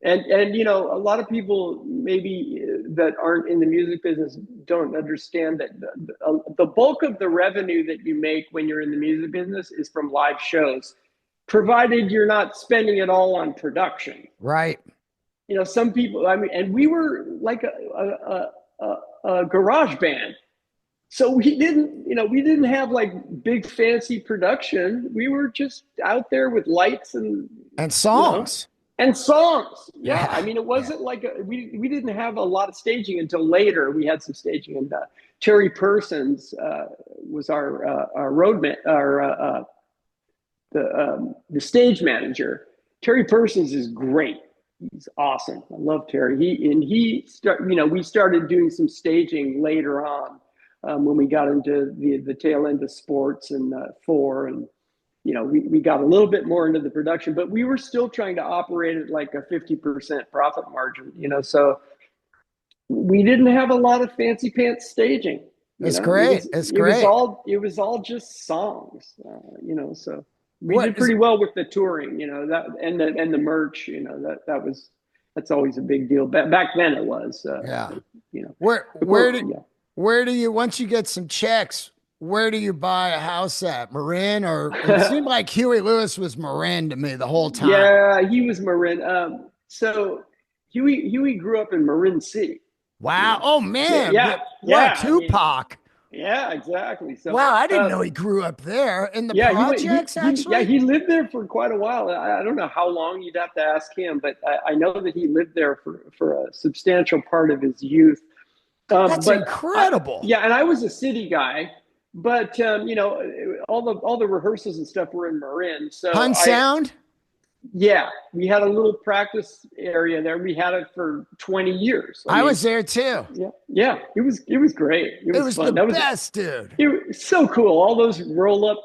Speaker 2: And a lot of people maybe that aren't in the music business don't understand that the bulk of the revenue that you make when you're in the music business is from live shows, provided you're not spending it all on production.
Speaker 1: Right.
Speaker 2: Some people, I mean, and we were like a garage band. So we didn't have like big fancy production. We were just out there with lights and
Speaker 1: songs.
Speaker 2: and songs. Yeah,
Speaker 1: Yeah.
Speaker 2: I mean, it wasn't like we didn't have a lot of staging until later. We had some staging, and Terry Persons was our roadman, the stage manager. Terry Persons is great. He's awesome. I love Terry. We started doing some staging later on when we got into the tail end of sports and four, and we got a little bit more into the production, but we were still trying to operate at like a 50% profit margin. So we didn't have a lot of fancy pants staging.
Speaker 1: It's great. It's great.
Speaker 2: It was all just songs. So we
Speaker 1: What
Speaker 2: did
Speaker 1: is-
Speaker 2: pretty well with the touring, that and the merch, that's always a big deal. Back then it was,
Speaker 1: Yeah.
Speaker 2: you know,
Speaker 1: Where
Speaker 2: yeah.
Speaker 1: where do you, once you get some checks, where do you buy a house at? Marin, or it seemed like Huey Lewis was Marin to me the whole time.
Speaker 2: Yeah, he was Marin. So Huey grew up in Marin City.
Speaker 1: Wow. Oh man.
Speaker 2: Yeah,
Speaker 1: What
Speaker 2: I mean,
Speaker 1: Tupac?
Speaker 2: yeah, exactly. So
Speaker 1: Wow, I didn't know he grew up there in the
Speaker 2: yeah,
Speaker 1: projects, actually.
Speaker 2: yeah, he lived there for quite a while. I don't know how long, you'd have to ask him, but I know that he lived there for a substantial part of his youth.
Speaker 1: That's
Speaker 2: But
Speaker 1: incredible.
Speaker 2: yeah, and I was a city guy, but all the rehearsals and stuff were in Marin. So
Speaker 1: Hun Sound?
Speaker 2: yeah, we had a little practice area there. We had it for 20 years.
Speaker 1: I was there too.
Speaker 2: Yeah, it was great. It was fun.
Speaker 1: The best, dude.
Speaker 2: It was so cool. All those roll up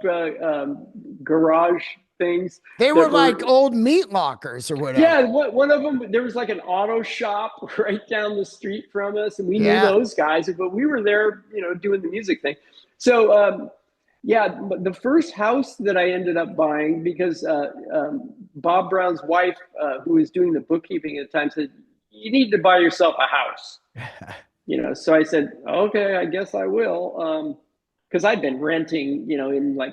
Speaker 2: garage things.
Speaker 1: They were like old meat lockers or whatever.
Speaker 2: Yeah, one of them, there was like an auto shop right down the street from us, and we knew those guys, but we were there, doing the music thing. So, yeah, but the first house that I ended up buying, because Bob Brown's wife, who was doing the bookkeeping at the time, said, "You need to buy yourself a house." So I said, "Okay, I guess I will," because I'd been renting, in like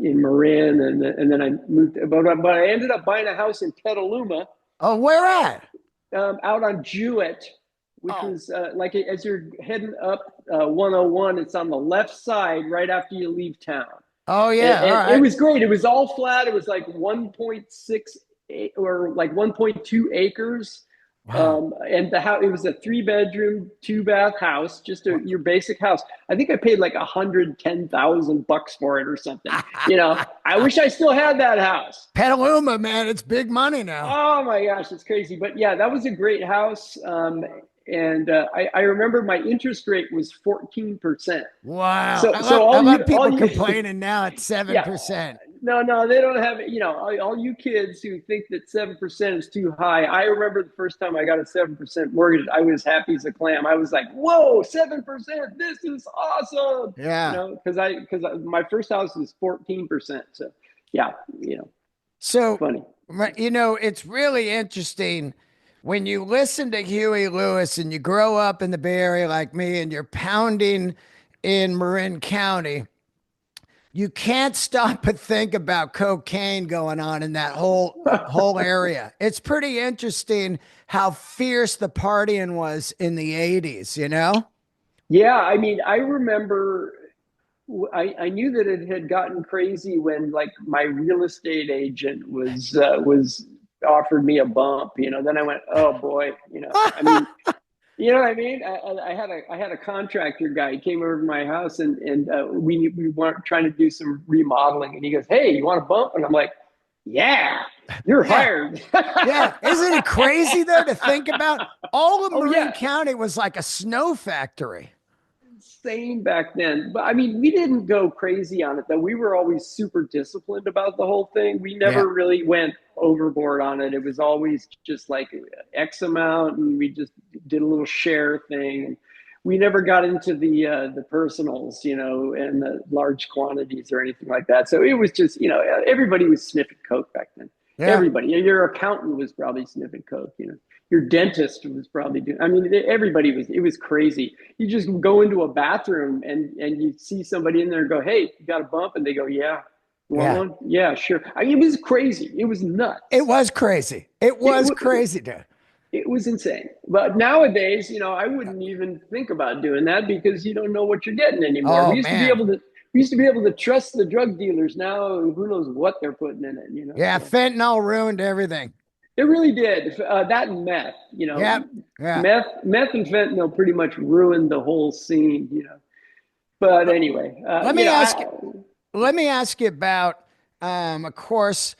Speaker 2: in Marin, and then I moved, but I ended up buying a house in Petaluma.
Speaker 1: Oh, where at?
Speaker 2: out on Jewett, which
Speaker 1: Oh,
Speaker 2: was like as you're heading up 101, it's on the left side right after you leave town.
Speaker 1: oh
Speaker 2: And,
Speaker 1: yeah. All
Speaker 2: and it
Speaker 1: right.
Speaker 2: was great. It was all flat. It was like 1.6 or like 1.2 acres.
Speaker 1: Wow.
Speaker 2: And the house, it was a 3 bedroom, 2 bath house, just your basic house. I think I paid like $110,000 for it or something. I wish I still had that house.
Speaker 1: Petaluma, man, it's big money now.
Speaker 2: Oh my gosh, it's crazy. But yeah, that was a great house. And I remember my interest rate was 14%.
Speaker 1: Wow.
Speaker 2: So,
Speaker 1: I
Speaker 2: so
Speaker 1: love I
Speaker 2: all
Speaker 1: love
Speaker 2: you,
Speaker 1: people
Speaker 2: all you,
Speaker 1: complaining now at
Speaker 2: yeah,
Speaker 1: 7%.
Speaker 2: no, no, they don't have it. All you kids who think that 7% is too high. I remember the first time I got a 7% mortgage, I was happy as a clam. I was like, "Whoa, 7%! This is awesome!"
Speaker 1: Yeah.
Speaker 2: Because my first house was 14%. So, yeah,
Speaker 1: So,
Speaker 2: funny.
Speaker 1: it's really interesting when you listen to Huey Lewis and you grow up in the Bay Area like me and you're pounding in Marin County. You can't stop but think about cocaine going on in that whole area. It's pretty interesting how fierce the partying was in the 80s, you know?
Speaker 2: Yeah, I mean, I remember I knew that it had gotten crazy when like my real estate agent was offered me a bump. Then I went, oh boy. I mean, you know what I mean? I had a contractor guy. He came over to my house and we weren't trying to do some remodeling, and he goes, "Hey, you want a bump?" And I'm like, "Yeah, you're
Speaker 1: Yeah.
Speaker 2: hired."
Speaker 1: Yeah. Isn't it crazy though to think about? All of
Speaker 2: Oh
Speaker 1: Marin
Speaker 2: yeah,
Speaker 1: County was like a snow factory.
Speaker 2: insane back then. But I mean, we didn't go crazy on it though. We were always super disciplined about the whole thing. We
Speaker 1: Yeah.
Speaker 2: never really went overboard on it. It was always just like X amount, and we just did a little share thing. We never got into the personals, and the large quantities or anything like that. So it was just, everybody was sniffing coke back then.
Speaker 1: Yeah.
Speaker 2: Everybody, your accountant was probably sniffing coke. Your dentist was probably doing. I mean, everybody was. It was crazy. You just go into a bathroom and you see somebody in there and go, "Hey, you got a bump?" And they go, "Yeah, you want
Speaker 1: Yeah.
Speaker 2: one? Yeah, sure." It was crazy. It was
Speaker 1: It
Speaker 2: nuts.
Speaker 1: was crazy. It
Speaker 2: It,
Speaker 1: was crazy, dude.
Speaker 2: it was insane. But nowadays, I wouldn't even think about doing that because you don't know what you're getting anymore.
Speaker 1: Oh
Speaker 2: We used to be
Speaker 1: man.
Speaker 2: able to. We used to be able to trust the drug dealers. Now, who knows what they're putting in it?
Speaker 1: Yeah,
Speaker 2: So
Speaker 1: fentanyl ruined everything.
Speaker 2: it really did. That and meth.
Speaker 1: Yep. Yeah.
Speaker 2: Meth and fentanyl pretty much ruined the whole scene. But
Speaker 1: Let
Speaker 2: anyway,
Speaker 1: let me ask let me ask you about of course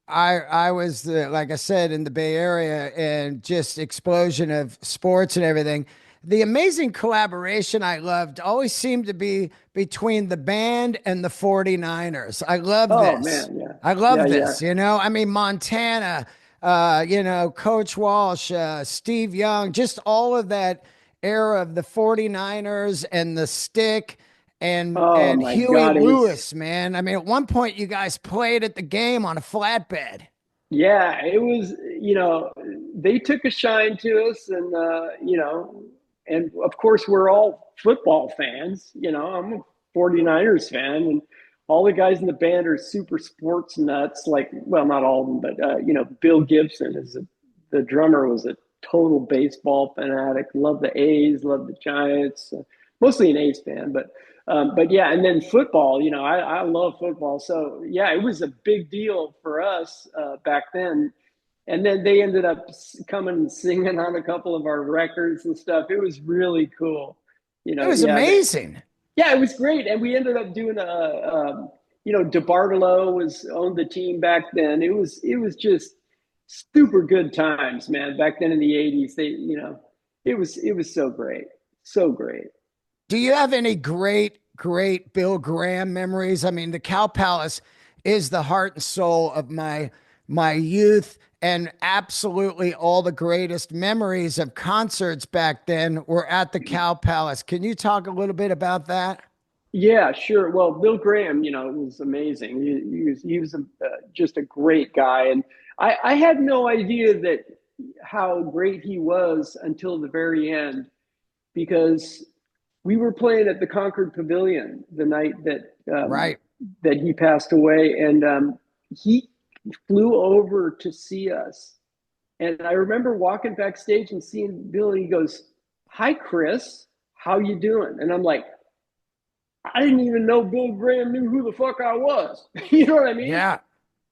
Speaker 1: I was like I said in the Bay Area and just explosion of sports and everything. The amazing collaboration I loved always seemed to be between the band and the 49ers. I love
Speaker 2: oh
Speaker 1: this.
Speaker 2: man, yeah,
Speaker 1: I
Speaker 2: yeah,
Speaker 1: love
Speaker 2: yeah.
Speaker 1: this. I mean, Montana, Coach Walsh, Steve Young, just all of that era of the 49ers and the stick and
Speaker 2: Oh
Speaker 1: and
Speaker 2: my
Speaker 1: Huey
Speaker 2: God, it was.
Speaker 1: Lewis, man. I mean, at one point you guys played at the game on a flatbed.
Speaker 2: Yeah, it was. They took a shine to us, and of course we're all football fans. I'm a 49ers fan, and all the guys in the band are super sports nuts. Like, well, not all of them, but Bill Gibson the drummer was a total baseball fanatic. Loved the A's, loved the Giants. Mostly an A's fan, but yeah, and then football. I love football, so yeah, it was a big deal for us back then. And then they ended up coming and singing on a couple of our records and stuff. It was really cool.
Speaker 1: It was
Speaker 2: Yeah,
Speaker 1: amazing.
Speaker 2: yeah, it was great. And we ended up doing DeBartolo was owned the team back then. It was just super good times, man. Back then in the '80s, it was so great, so great.
Speaker 1: Do you have any great Bill Graham memories? I mean, the Cow Palace is the heart and soul of my youth, and absolutely all the greatest memories of concerts back then were at the Cow Palace. Can you talk a little bit about that?
Speaker 2: Yeah, sure. Well, Bill Graham, was amazing. He was just a great guy, and I had no idea that how great he was until the very end, because we were playing at the Concord Pavilion the night
Speaker 1: Right.
Speaker 2: that he passed away, and he flew over to see us And I remember walking backstage and seeing Bill, and he goes, "Hi, Chris, how you doing?" And I'm like, I didn't even know Bill Graham knew who the fuck I was. You know what I mean?
Speaker 1: Yeah.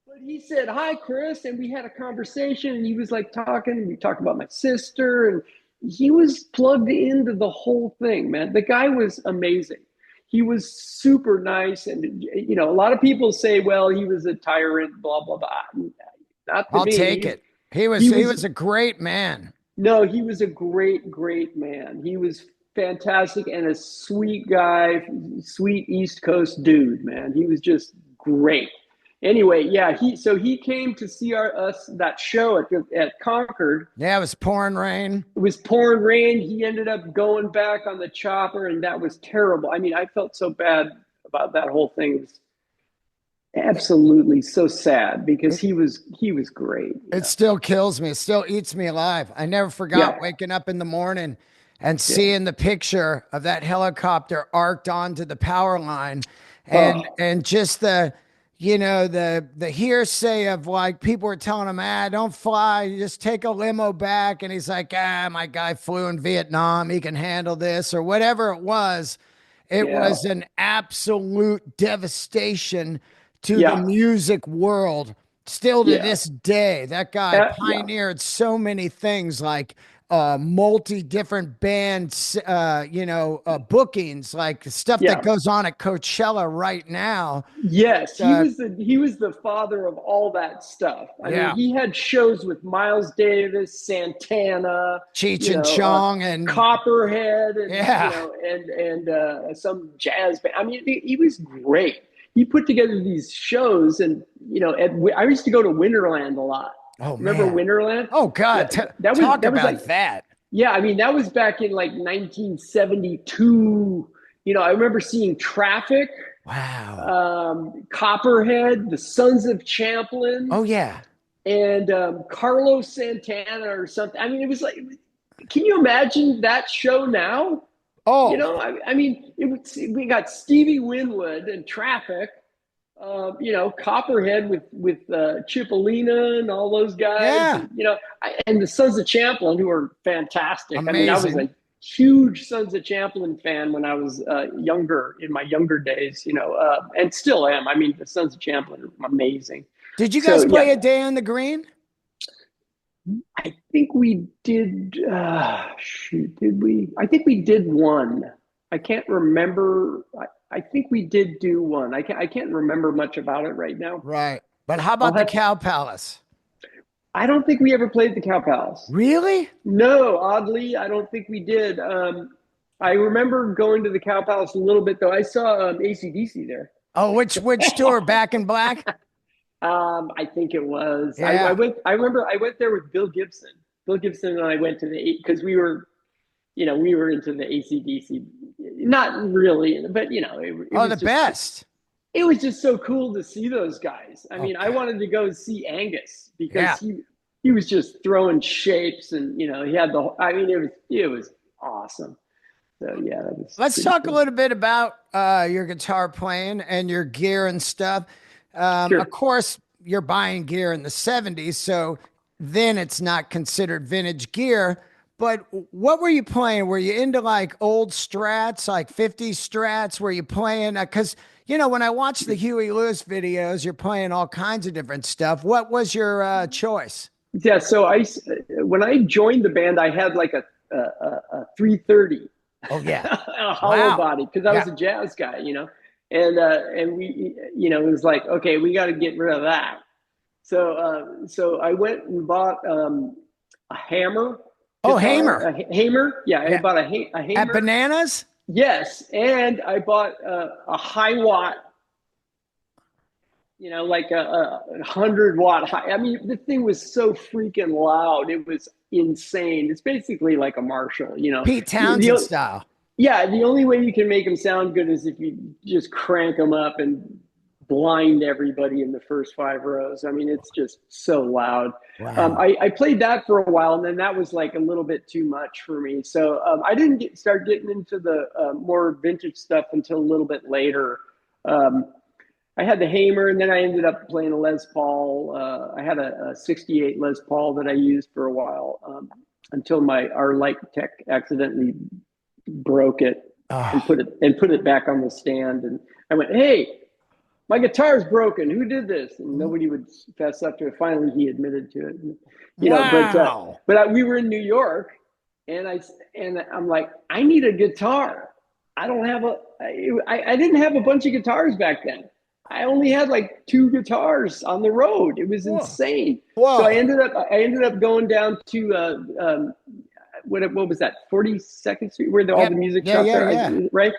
Speaker 2: But he said, "Hi, Chris." And we had a conversation, and he was like talking. We talked about my sister, and he was plugged into the whole thing, man. The guy was amazing. He was super nice. And, a lot of people say, well, he was a tyrant, blah, blah, blah. Not to
Speaker 1: I'll take
Speaker 2: me.
Speaker 1: it. He was
Speaker 2: He
Speaker 1: he
Speaker 2: was
Speaker 1: was a great man.
Speaker 2: No, he was a great, great man. He was fantastic and a sweet guy, sweet East Coast dude, man. He was just great. Anyway, yeah, he came to see us that show at Concord.
Speaker 1: Yeah, it was pouring rain.
Speaker 2: It was pouring rain. He ended up going back on the chopper, and that was terrible. I mean, I felt so bad about that whole thing. It was absolutely so sad because
Speaker 1: It,
Speaker 2: he was great.
Speaker 1: it still kills me. It still eats me alive. I never forgot
Speaker 2: Yeah,
Speaker 1: waking up in the morning and
Speaker 2: yeah.
Speaker 1: seeing the picture of that helicopter arced onto the power line,
Speaker 2: Oh,
Speaker 1: and just the hearsay of like people were telling him, don't fly, you just take a limo back. And he's like, my guy flew in Vietnam, he can handle this, or whatever it was. It
Speaker 2: yeah,
Speaker 1: was an absolute devastation to the
Speaker 2: yeah,
Speaker 1: music world. Still to
Speaker 2: yeah.
Speaker 1: this day, that guy
Speaker 2: Yeah,
Speaker 1: pioneered so many things like multi different bands, bookings, like stuff that
Speaker 2: yeah.
Speaker 1: goes on at Coachella right now.
Speaker 2: Yes,
Speaker 1: Uh,
Speaker 2: he was the father of all that stuff. I mean,
Speaker 1: yeah,
Speaker 2: he had shows with Miles Davis, Santana,
Speaker 1: Cheech and Chong, and
Speaker 2: Copperhead, and
Speaker 1: yeah,
Speaker 2: some jazz band. I mean, he was great. He put together these shows, and I used to go to Winterland a lot.
Speaker 1: oh
Speaker 2: Remember
Speaker 1: man,
Speaker 2: Winterland?
Speaker 1: oh God, talk
Speaker 2: That was
Speaker 1: about
Speaker 2: like,
Speaker 1: that.
Speaker 2: yeah, I mean, that was back in like 1972. I remember seeing Traffic,
Speaker 1: Wow.
Speaker 2: Copperhead, the Sons of Champlin,
Speaker 1: Oh yeah.
Speaker 2: and Carlos Santana or something. I mean, it was like, can you imagine that show now?
Speaker 1: Oh
Speaker 2: I mean, we got Stevie Winwood and Traffic, Copperhead with Cipollina and all those guys,
Speaker 1: yeah,
Speaker 2: and the Sons of Champlin, who are fantastic. I mean, I was
Speaker 1: amazing.
Speaker 2: a huge Sons of Champlin fan when I was younger, in my younger days, and still am. I mean, the Sons of Champlin are amazing.
Speaker 1: Did you
Speaker 2: So
Speaker 1: guys
Speaker 2: yeah,
Speaker 1: play A Day on the Green?
Speaker 2: I think we did. Shoot, did we? I think we did one. I can't remember. I think we did do one. I can't remember much about it right now.
Speaker 1: Right. But how
Speaker 2: I'll
Speaker 1: about the
Speaker 2: have.
Speaker 1: Cow Palace?
Speaker 2: I don't think we ever played the Cow Palace.
Speaker 1: Really?
Speaker 2: No, oddly, I don't think we did. I remember going to the Cow Palace a little bit though. I saw AC/DC there.
Speaker 1: Oh, which tour? Back in Black?
Speaker 2: I think it was. I
Speaker 1: Yeah.
Speaker 2: went. I remember I went there with Bill Gibson. Bill Gibson and I went to because we were into the AC/DC. Not really, but it
Speaker 1: Oh,
Speaker 2: was
Speaker 1: the
Speaker 2: just
Speaker 1: best.
Speaker 2: it was just so cool to see those guys. I
Speaker 1: Oh
Speaker 2: mean, I
Speaker 1: God.
Speaker 2: wanted to go see Angus because
Speaker 1: Yeah.
Speaker 2: he was just throwing shapes, and he had the. I mean, it was awesome. So yeah, that was
Speaker 1: Let's
Speaker 2: pretty
Speaker 1: talk a
Speaker 2: cool.
Speaker 1: little bit about your guitar playing and your gear and stuff. Of
Speaker 2: Sure.
Speaker 1: course, you're buying gear in the 70s, so then it's not considered vintage gear. But what were you playing? Were you into like old strats, like 50s strats? Were you playing? Because, when I watch the Huey Lewis videos, you're playing all kinds of different stuff. What was your choice?
Speaker 2: Yeah. So when I joined the band, I had like a 330,
Speaker 1: Oh, yeah.
Speaker 2: a hollow
Speaker 1: Wow.
Speaker 2: body because I
Speaker 1: Yeah.
Speaker 2: was a jazz guy, and we, it was like, okay, we got to get rid of that. So I went and bought a hammer
Speaker 1: Oh,
Speaker 2: guitar,
Speaker 1: Hamer.
Speaker 2: a hammer. Yeah, I
Speaker 1: Yeah.
Speaker 2: bought a
Speaker 1: At
Speaker 2: hammer.
Speaker 1: Bananas?
Speaker 2: Yes, and I bought a high watt, like a 100 watt high. I mean, the thing was so freaking loud. It was insane. It's basically like a Marshall.
Speaker 1: Pete Townsend
Speaker 2: The
Speaker 1: style.
Speaker 2: Yeah, the only way you can make them sound good is if you just crank them up and blind everybody in the first 5 rows. I mean, it's just so loud.
Speaker 1: Wow.
Speaker 2: I played that for a while, and then that was like a little bit too much for me. So I didn't start getting into the more vintage stuff until a little bit later. Um, I had the Hamer, and then I ended up playing a Les Paul. I had a 68 Les Paul that I used for a while, until our light tech accidentally broke it and
Speaker 1: Oh,
Speaker 2: put it back on the stand. And I went, "Hey, my guitar's broken. Who did this?" And nobody would fess up to it. Finally, he admitted to it.
Speaker 1: wow.
Speaker 2: We were in New York, and I'm like, I need a guitar. I don't have a. I didn't have a bunch of guitars back then. I only had like two guitars on the road. It was
Speaker 1: Whoa.
Speaker 2: insane. So
Speaker 1: Whoa.
Speaker 2: I ended up going down to what was that, 42nd Street, where all the
Speaker 1: Yep.
Speaker 2: music
Speaker 1: Yeah,
Speaker 2: shops
Speaker 1: yeah,
Speaker 2: are,
Speaker 1: yeah.
Speaker 2: right?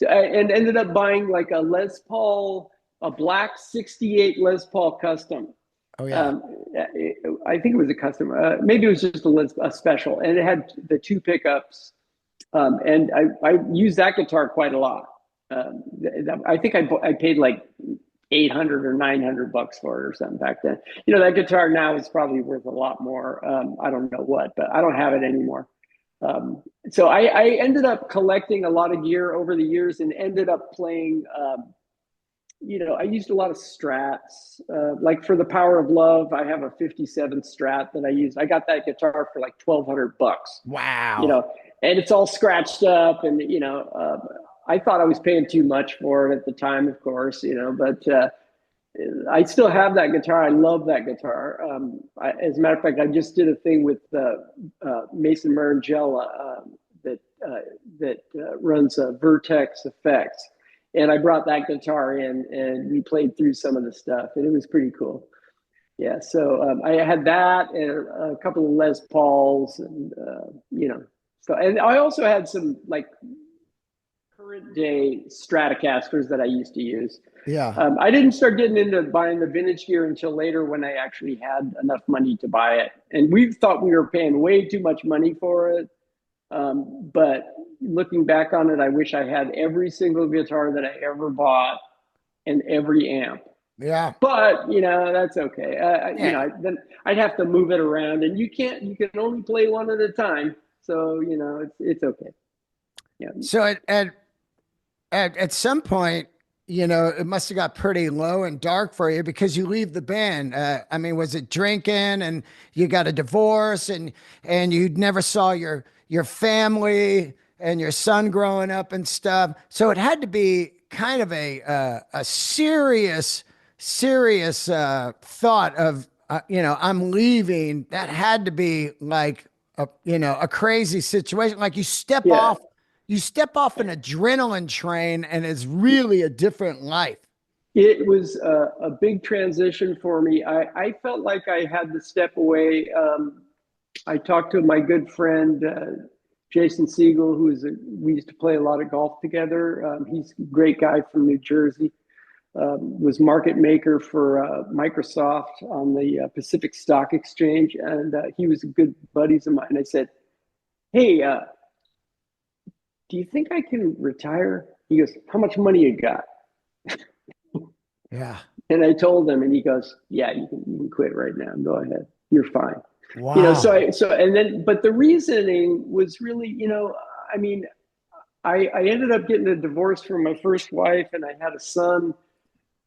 Speaker 2: And ended up buying like a Les Paul, a black 68 Les Paul custom.
Speaker 1: Oh, yeah.
Speaker 2: Um, I think it was a custom. Maybe it was just a special, and it had the two pickups. And I used that guitar quite a lot. Um, I think I paid like 800 or 900 bucks for it or something back then. That guitar now is probably worth a lot more. I don't know what, but I don't have it anymore. So I ended up collecting a lot of gear over the years, and ended up playing. I used a lot of Strats. Like for the Power of Love, I have a '57 Strat that I used. I got that guitar for like 1,200 bucks. You
Speaker 1: Wow.
Speaker 2: know, and it's all scratched up, and I thought I was paying too much for it at the time, of course. But I still have that guitar. I love that guitar. As a matter of fact, I just did a thing with Mason Marangella, that runs Vertex Effects, and I brought that guitar in, and we played through some of the stuff, and it was pretty cool. Yeah, so I had that and a couple of Les Pauls, and so, and I also had some like current day Stratocasters that I used to use.
Speaker 1: Yeah.
Speaker 2: I didn't start getting into buying the vintage gear until later, when I actually had enough money to buy it. And we thought we were paying way too much money for it. But looking back on it, I wish I had every single guitar that I ever bought and every amp.
Speaker 1: Yeah.
Speaker 2: But that's okay.
Speaker 1: Yeah.
Speaker 2: Then I'd have to move it around, and you can't. You can only play one at a time. So it's okay. Yeah.
Speaker 1: So at some point, it must have got pretty low and dark for you because you leave the band. I mean, was it drinking and you got a divorce and you never saw your family and your son growing up and stuff? So it had to be kind of a serious thought of I'm leaving. That had to be like a crazy situation. Like
Speaker 2: Yeah.
Speaker 1: you step off an adrenaline train and it's really a different life.
Speaker 2: It was a big transition for me. I felt like I had to step away. I talked to my good friend, Jason Siegel, we used to play a lot of golf together. He's a great guy from New Jersey. Was market maker for Microsoft on the Pacific Stock Exchange, and he was good buddies of mine. I said, "Hey, do you think I can retire?" He goes, "How much money you got?"
Speaker 1: Yeah.
Speaker 2: And I told him, and he goes, "Yeah, you can quit right now. Go ahead. You're fine."
Speaker 1: Wow.
Speaker 2: And then, but the reasoning was really, I mean, I ended up getting a divorce from my first wife, and I had a son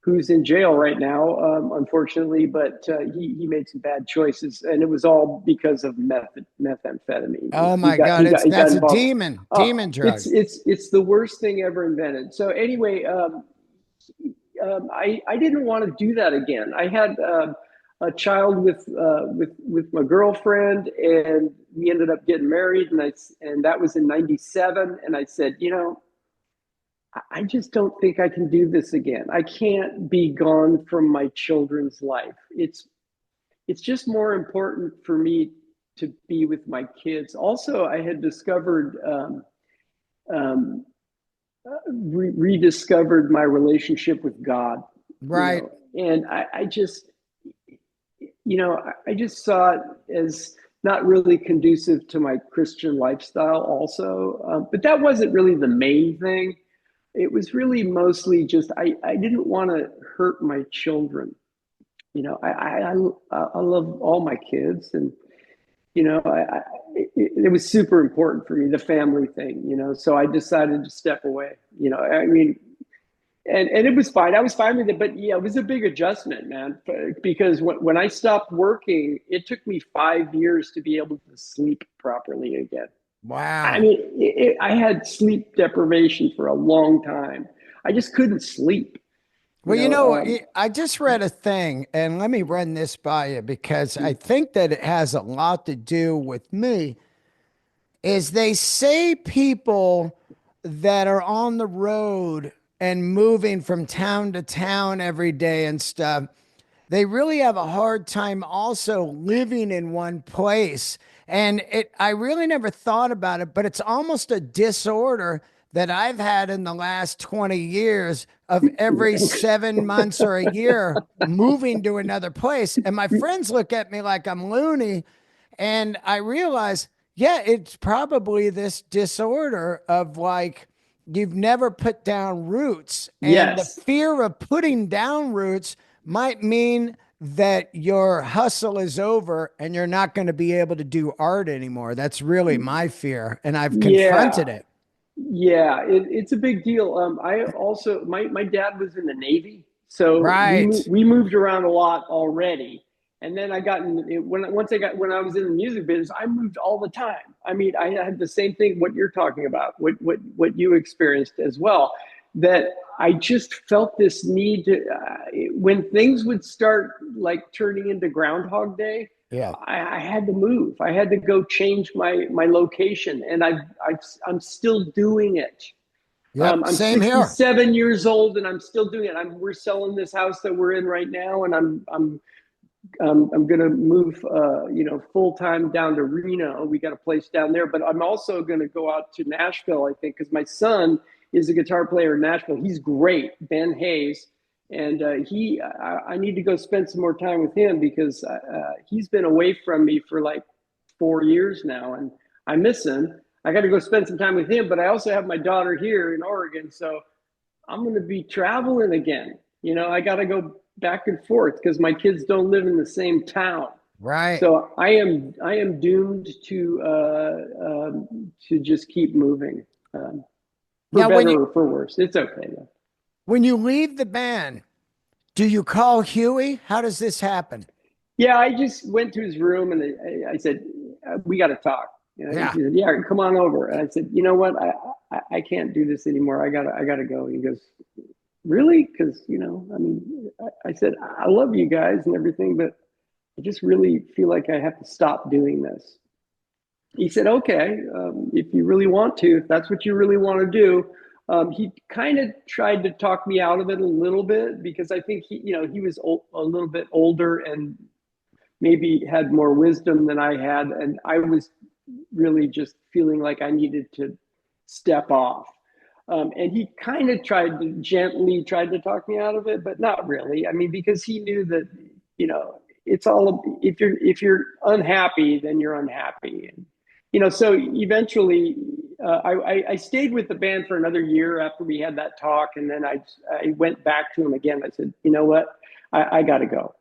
Speaker 2: who's in jail right now, unfortunately. But he made some bad choices, and it was all because of methamphetamine.
Speaker 1: Oh
Speaker 2: He
Speaker 1: my
Speaker 2: got
Speaker 1: God.
Speaker 2: he got he got
Speaker 1: That's a
Speaker 2: involved.
Speaker 1: demon drug.
Speaker 2: It's the worst thing ever invented. So anyway, I didn't want to do that again. I had a child with my girlfriend, and we ended up getting married, and that was in '97. And I said, I just don't think I can do this again. I can't be gone from my children's life. It's just more important for me to be with my kids. Also, I had discovered um, rediscovered my relationship with God,
Speaker 1: Right.
Speaker 2: and I just saw it as not really conducive to my Christian lifestyle, also. But that wasn't really the main thing. It was really mostly just I didn't want to hurt my children. I love all my kids, and it was super important for me, the family thing. So I decided to step away. I mean, and it was fine. I was fine with it, but yeah, it was a big adjustment, man. Because when I stopped working, it took me 5 years to be able to sleep properly again. I
Speaker 1: Wow.
Speaker 2: mean, I had sleep deprivation for a long time. I just couldn't sleep. You
Speaker 1: Well,
Speaker 2: know,
Speaker 1: I just read a thing, and let me run this by you because I think that it has a lot to do with me. Is they say people that are on the road and moving from town to town every day and stuff, they really have a hard time also living in one place. And I really never thought about it, but it's almost a disorder that I've had in the last 20 years of every 7 months or a year moving to another place. And my friends look at me like I'm loony. And I realize, yeah, it's probably this disorder of like, you've never put down roots. And the
Speaker 2: yes,
Speaker 1: fear of putting down roots might mean that your hustle is over and you're not going to be able to do art anymore. That's really my fear. And I've
Speaker 2: yeah,
Speaker 1: confronted it.
Speaker 2: yeah. It's a big deal. I also my dad was in the Navy, so
Speaker 1: Right.
Speaker 2: we moved around a lot already. And then I got in when I was in the music business, I moved all the time. I mean, I had the same thing what you're talking about, what you experienced as well. That I just felt this need to when things would start like turning into Groundhog Day.
Speaker 1: Yeah.
Speaker 2: I had to move. I had to go change my location, and I'm still doing it.
Speaker 1: Yep.
Speaker 2: I'm
Speaker 1: Same here.
Speaker 2: 67 years old, and I'm still doing it. We're selling this house that we're in right now, and I'm going to move, full time down to Reno. We got a place down there, but I'm also going to go out to Nashville, I think, because my son is a guitar player in Nashville. He's great, Ben Hayes, and I need to go spend some more time with him because he's been away from me for like 4 years now, and I miss him. I got to go spend some time with him, but I also have my daughter here in Oregon, so I'm going to be traveling again. I got to go back and forth because my kids don't live in the same town.
Speaker 1: Right.
Speaker 2: So I am doomed to just keep moving, for
Speaker 1: Now,
Speaker 2: better or for worse. It's okay though.
Speaker 1: when you leave the band, do you call Huey? How does this happen?
Speaker 2: Yeah, I just went to his room and I said, "We got to talk." He
Speaker 1: Yeah.
Speaker 2: said, "Yeah, come on over." And I said, "You know what? I can't do this anymore. I gotta go." And he goes, "Really?" Because I mean, I said, "I love you guys and everything, but I just really feel like I have to stop doing this." He said, "Okay, if you really want to, if that's what you really want to do." He kind of tried to talk me out of it a little bit because I think he was a little bit older and maybe had more wisdom than I had, and I was really just feeling like I needed to step off. And he kind of tried to talk me out of it, but not really. I mean, because he knew that it's all if you're unhappy, then you're unhappy. And so eventually, I stayed with the band for another year after we had that talk, and then I went back to him again. I said, "You know what? I got to go.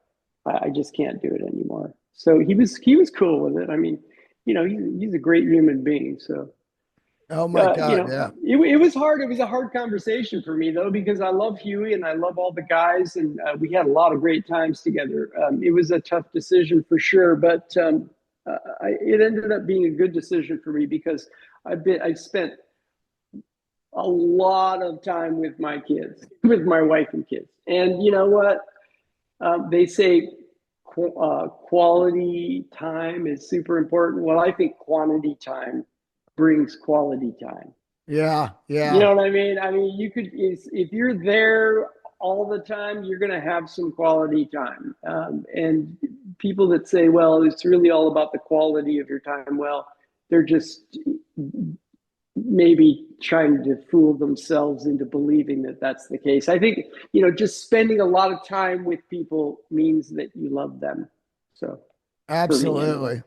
Speaker 2: I just can't do it anymore." So he was cool with it. I mean, he's a great human being. So
Speaker 1: Oh my God. Yeah.
Speaker 2: it was hard. It was a hard conversation for me though, because I love Huey and I love all the guys, and we had a lot of great times together. It was a tough decision for sure, but it ended up being a good decision for me because I spent a lot of time with my kids, with my wife and kids, and you know what? They say quality time is super important. Well, I think quantity time brings quality time.
Speaker 1: Yeah.
Speaker 2: You
Speaker 1: Yeah.
Speaker 2: know what I mean? I mean, you could if you're there all the time, you're going to have some quality time. And people that say, "Well, it's really all about the quality of your time," well, they're just maybe trying to fool themselves into believing that that's the case. I think, just spending a lot of time with people means that you love them. So for me anyway.
Speaker 1: Absolutely.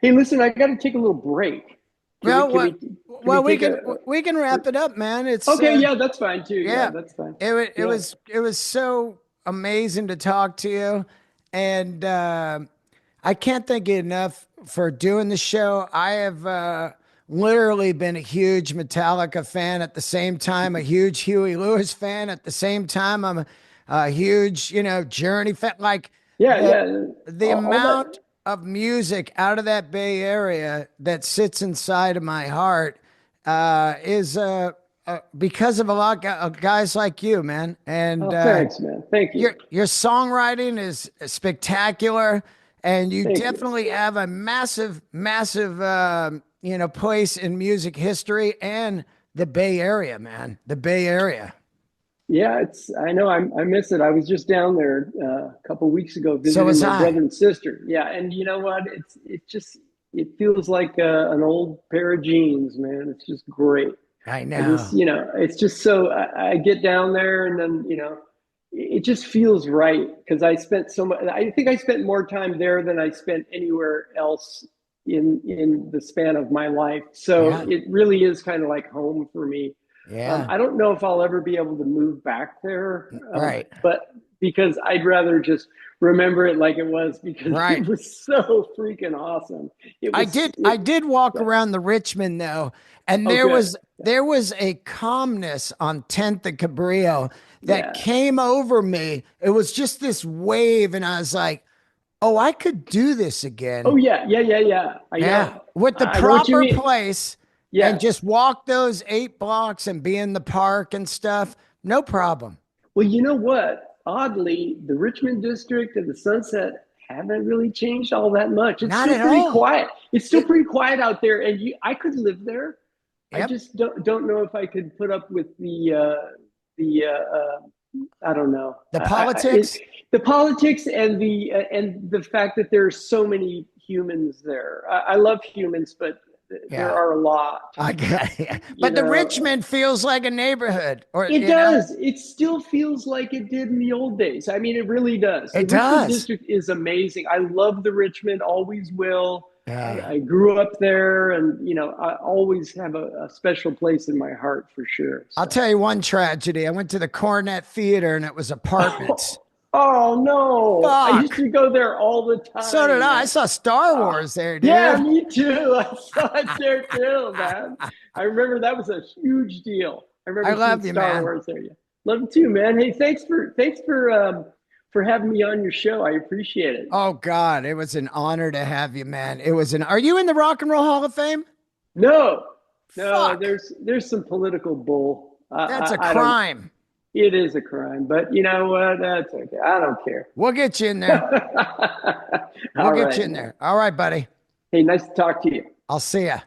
Speaker 2: Hey, listen, I got to take a little break. Can we,
Speaker 1: Well,
Speaker 2: can we,
Speaker 1: what?
Speaker 2: can we
Speaker 1: Well,
Speaker 2: take
Speaker 1: we can wrap it up, man. It's
Speaker 2: okay. Yeah, that's fine too. Yeah,
Speaker 1: yeah.
Speaker 2: that's fine.
Speaker 1: It
Speaker 2: Yeah.
Speaker 1: was so amazing to talk to you, and I can't thank you enough for doing the show. I have literally been a huge Metallica fan at the same time, a huge Huey Lewis fan at the same time. I'm a huge, Journey fan. Like
Speaker 2: Yeah,
Speaker 1: the
Speaker 2: yeah.
Speaker 1: the
Speaker 2: All that.
Speaker 1: amount of music out of that Bay Area that sits inside of my heart is because of a lot of guys like you, man. And
Speaker 2: Oh, thanks, man. Thank you.
Speaker 1: your songwriting is spectacular, and you
Speaker 2: Thank you.
Speaker 1: definitely have a massive, massive, place in music history and the Bay Area, man. The Bay Area.
Speaker 2: Yeah, I know I miss it. I was just down there a couple of weeks ago
Speaker 1: So
Speaker 2: visiting
Speaker 1: was
Speaker 2: my
Speaker 1: I.
Speaker 2: brother and sister. Yeah, and you know what? It feels like an old pair of jeans, man. It's just great.
Speaker 1: I know.
Speaker 2: It's just so I get down there and then, it just feels right because I spent so much. I think I spent more time there than I spent anywhere else in the span of my life. So
Speaker 1: Yeah.
Speaker 2: it really is kind of like home for me.
Speaker 1: Yeah.
Speaker 2: I don't know if I'll ever be able to move back there,
Speaker 1: Right.
Speaker 2: but because I'd rather just remember it like it was because
Speaker 1: Right.
Speaker 2: it was so freaking awesome. It
Speaker 1: I
Speaker 2: was
Speaker 1: did
Speaker 2: it.
Speaker 1: I did walk
Speaker 2: Yeah.
Speaker 1: around the Richmond though, and
Speaker 2: Oh, good.
Speaker 1: there was a calmness on 10th and Cabrillo that
Speaker 2: Yeah.
Speaker 1: came over me. It was just this wave, and I was like, "Oh, I could do this
Speaker 2: Oh,
Speaker 1: again."
Speaker 2: yeah. Yeah. Yeah. Yeah. I
Speaker 1: Yeah,
Speaker 2: know.
Speaker 1: with the
Speaker 2: I know what you
Speaker 1: proper
Speaker 2: mean.
Speaker 1: place and
Speaker 2: Yes.
Speaker 1: just walk those 8 blocks and be in the park and stuff, no problem.
Speaker 2: Well, you know what? Oddly, the Richmond district and the Sunset haven't really changed all that much. It's
Speaker 1: Not
Speaker 2: still
Speaker 1: at
Speaker 2: pretty
Speaker 1: all.
Speaker 2: quiet. It's still
Speaker 1: It,
Speaker 2: pretty quiet out there, and I could live there. I
Speaker 1: yep.
Speaker 2: just don't know if I could put up with the I don't know.
Speaker 1: The politics.
Speaker 2: The politics and the fact that there's so many humans there. I love humans, but there
Speaker 1: Yeah.
Speaker 2: are a lot.
Speaker 1: I got it.
Speaker 2: You
Speaker 1: But the
Speaker 2: know,
Speaker 1: Richmond feels like a neighborhood, or
Speaker 2: it does. It still feels like it did in the old days. I mean, it really does. The
Speaker 1: it
Speaker 2: Richmond
Speaker 1: does.
Speaker 2: district is amazing. I love the Richmond, always will.
Speaker 1: Yeah.
Speaker 2: I grew up there, and I always have a special place in my heart for sure.
Speaker 1: I'll
Speaker 2: So.
Speaker 1: tell you one tragedy. I went to the Cornet Theater and it was apartments.
Speaker 2: Oh, no! I used
Speaker 1: Fuck.
Speaker 2: to go there all the
Speaker 1: So did
Speaker 2: time,
Speaker 1: I. I
Speaker 2: man.
Speaker 1: saw Star
Speaker 2: Oh,
Speaker 1: Wars there,
Speaker 2: yeah,
Speaker 1: dude.
Speaker 2: me too. I saw it there too, man. I remember that was a huge deal. I
Speaker 1: I
Speaker 2: remember seeing
Speaker 1: love you,
Speaker 2: Star
Speaker 1: man.
Speaker 2: Wars there. Yeah. Love it too, man. Hey, thanks for having me on your show. I appreciate it.
Speaker 1: Oh God, it was an honor to have you, man. It was an. Are you in the Rock and Roll Hall of Fame?
Speaker 2: No, no,
Speaker 1: Fuck,
Speaker 2: there's some political bull.
Speaker 1: that's a
Speaker 2: I don't.
Speaker 1: crime.
Speaker 2: It is a crime, but you know what? That's okay. I don't care.
Speaker 1: We'll get you in there. We'll
Speaker 2: All
Speaker 1: get you
Speaker 2: right,
Speaker 1: in
Speaker 2: man.
Speaker 1: there. All right, buddy.
Speaker 2: Hey, nice to talk to you.
Speaker 1: I'll see ya.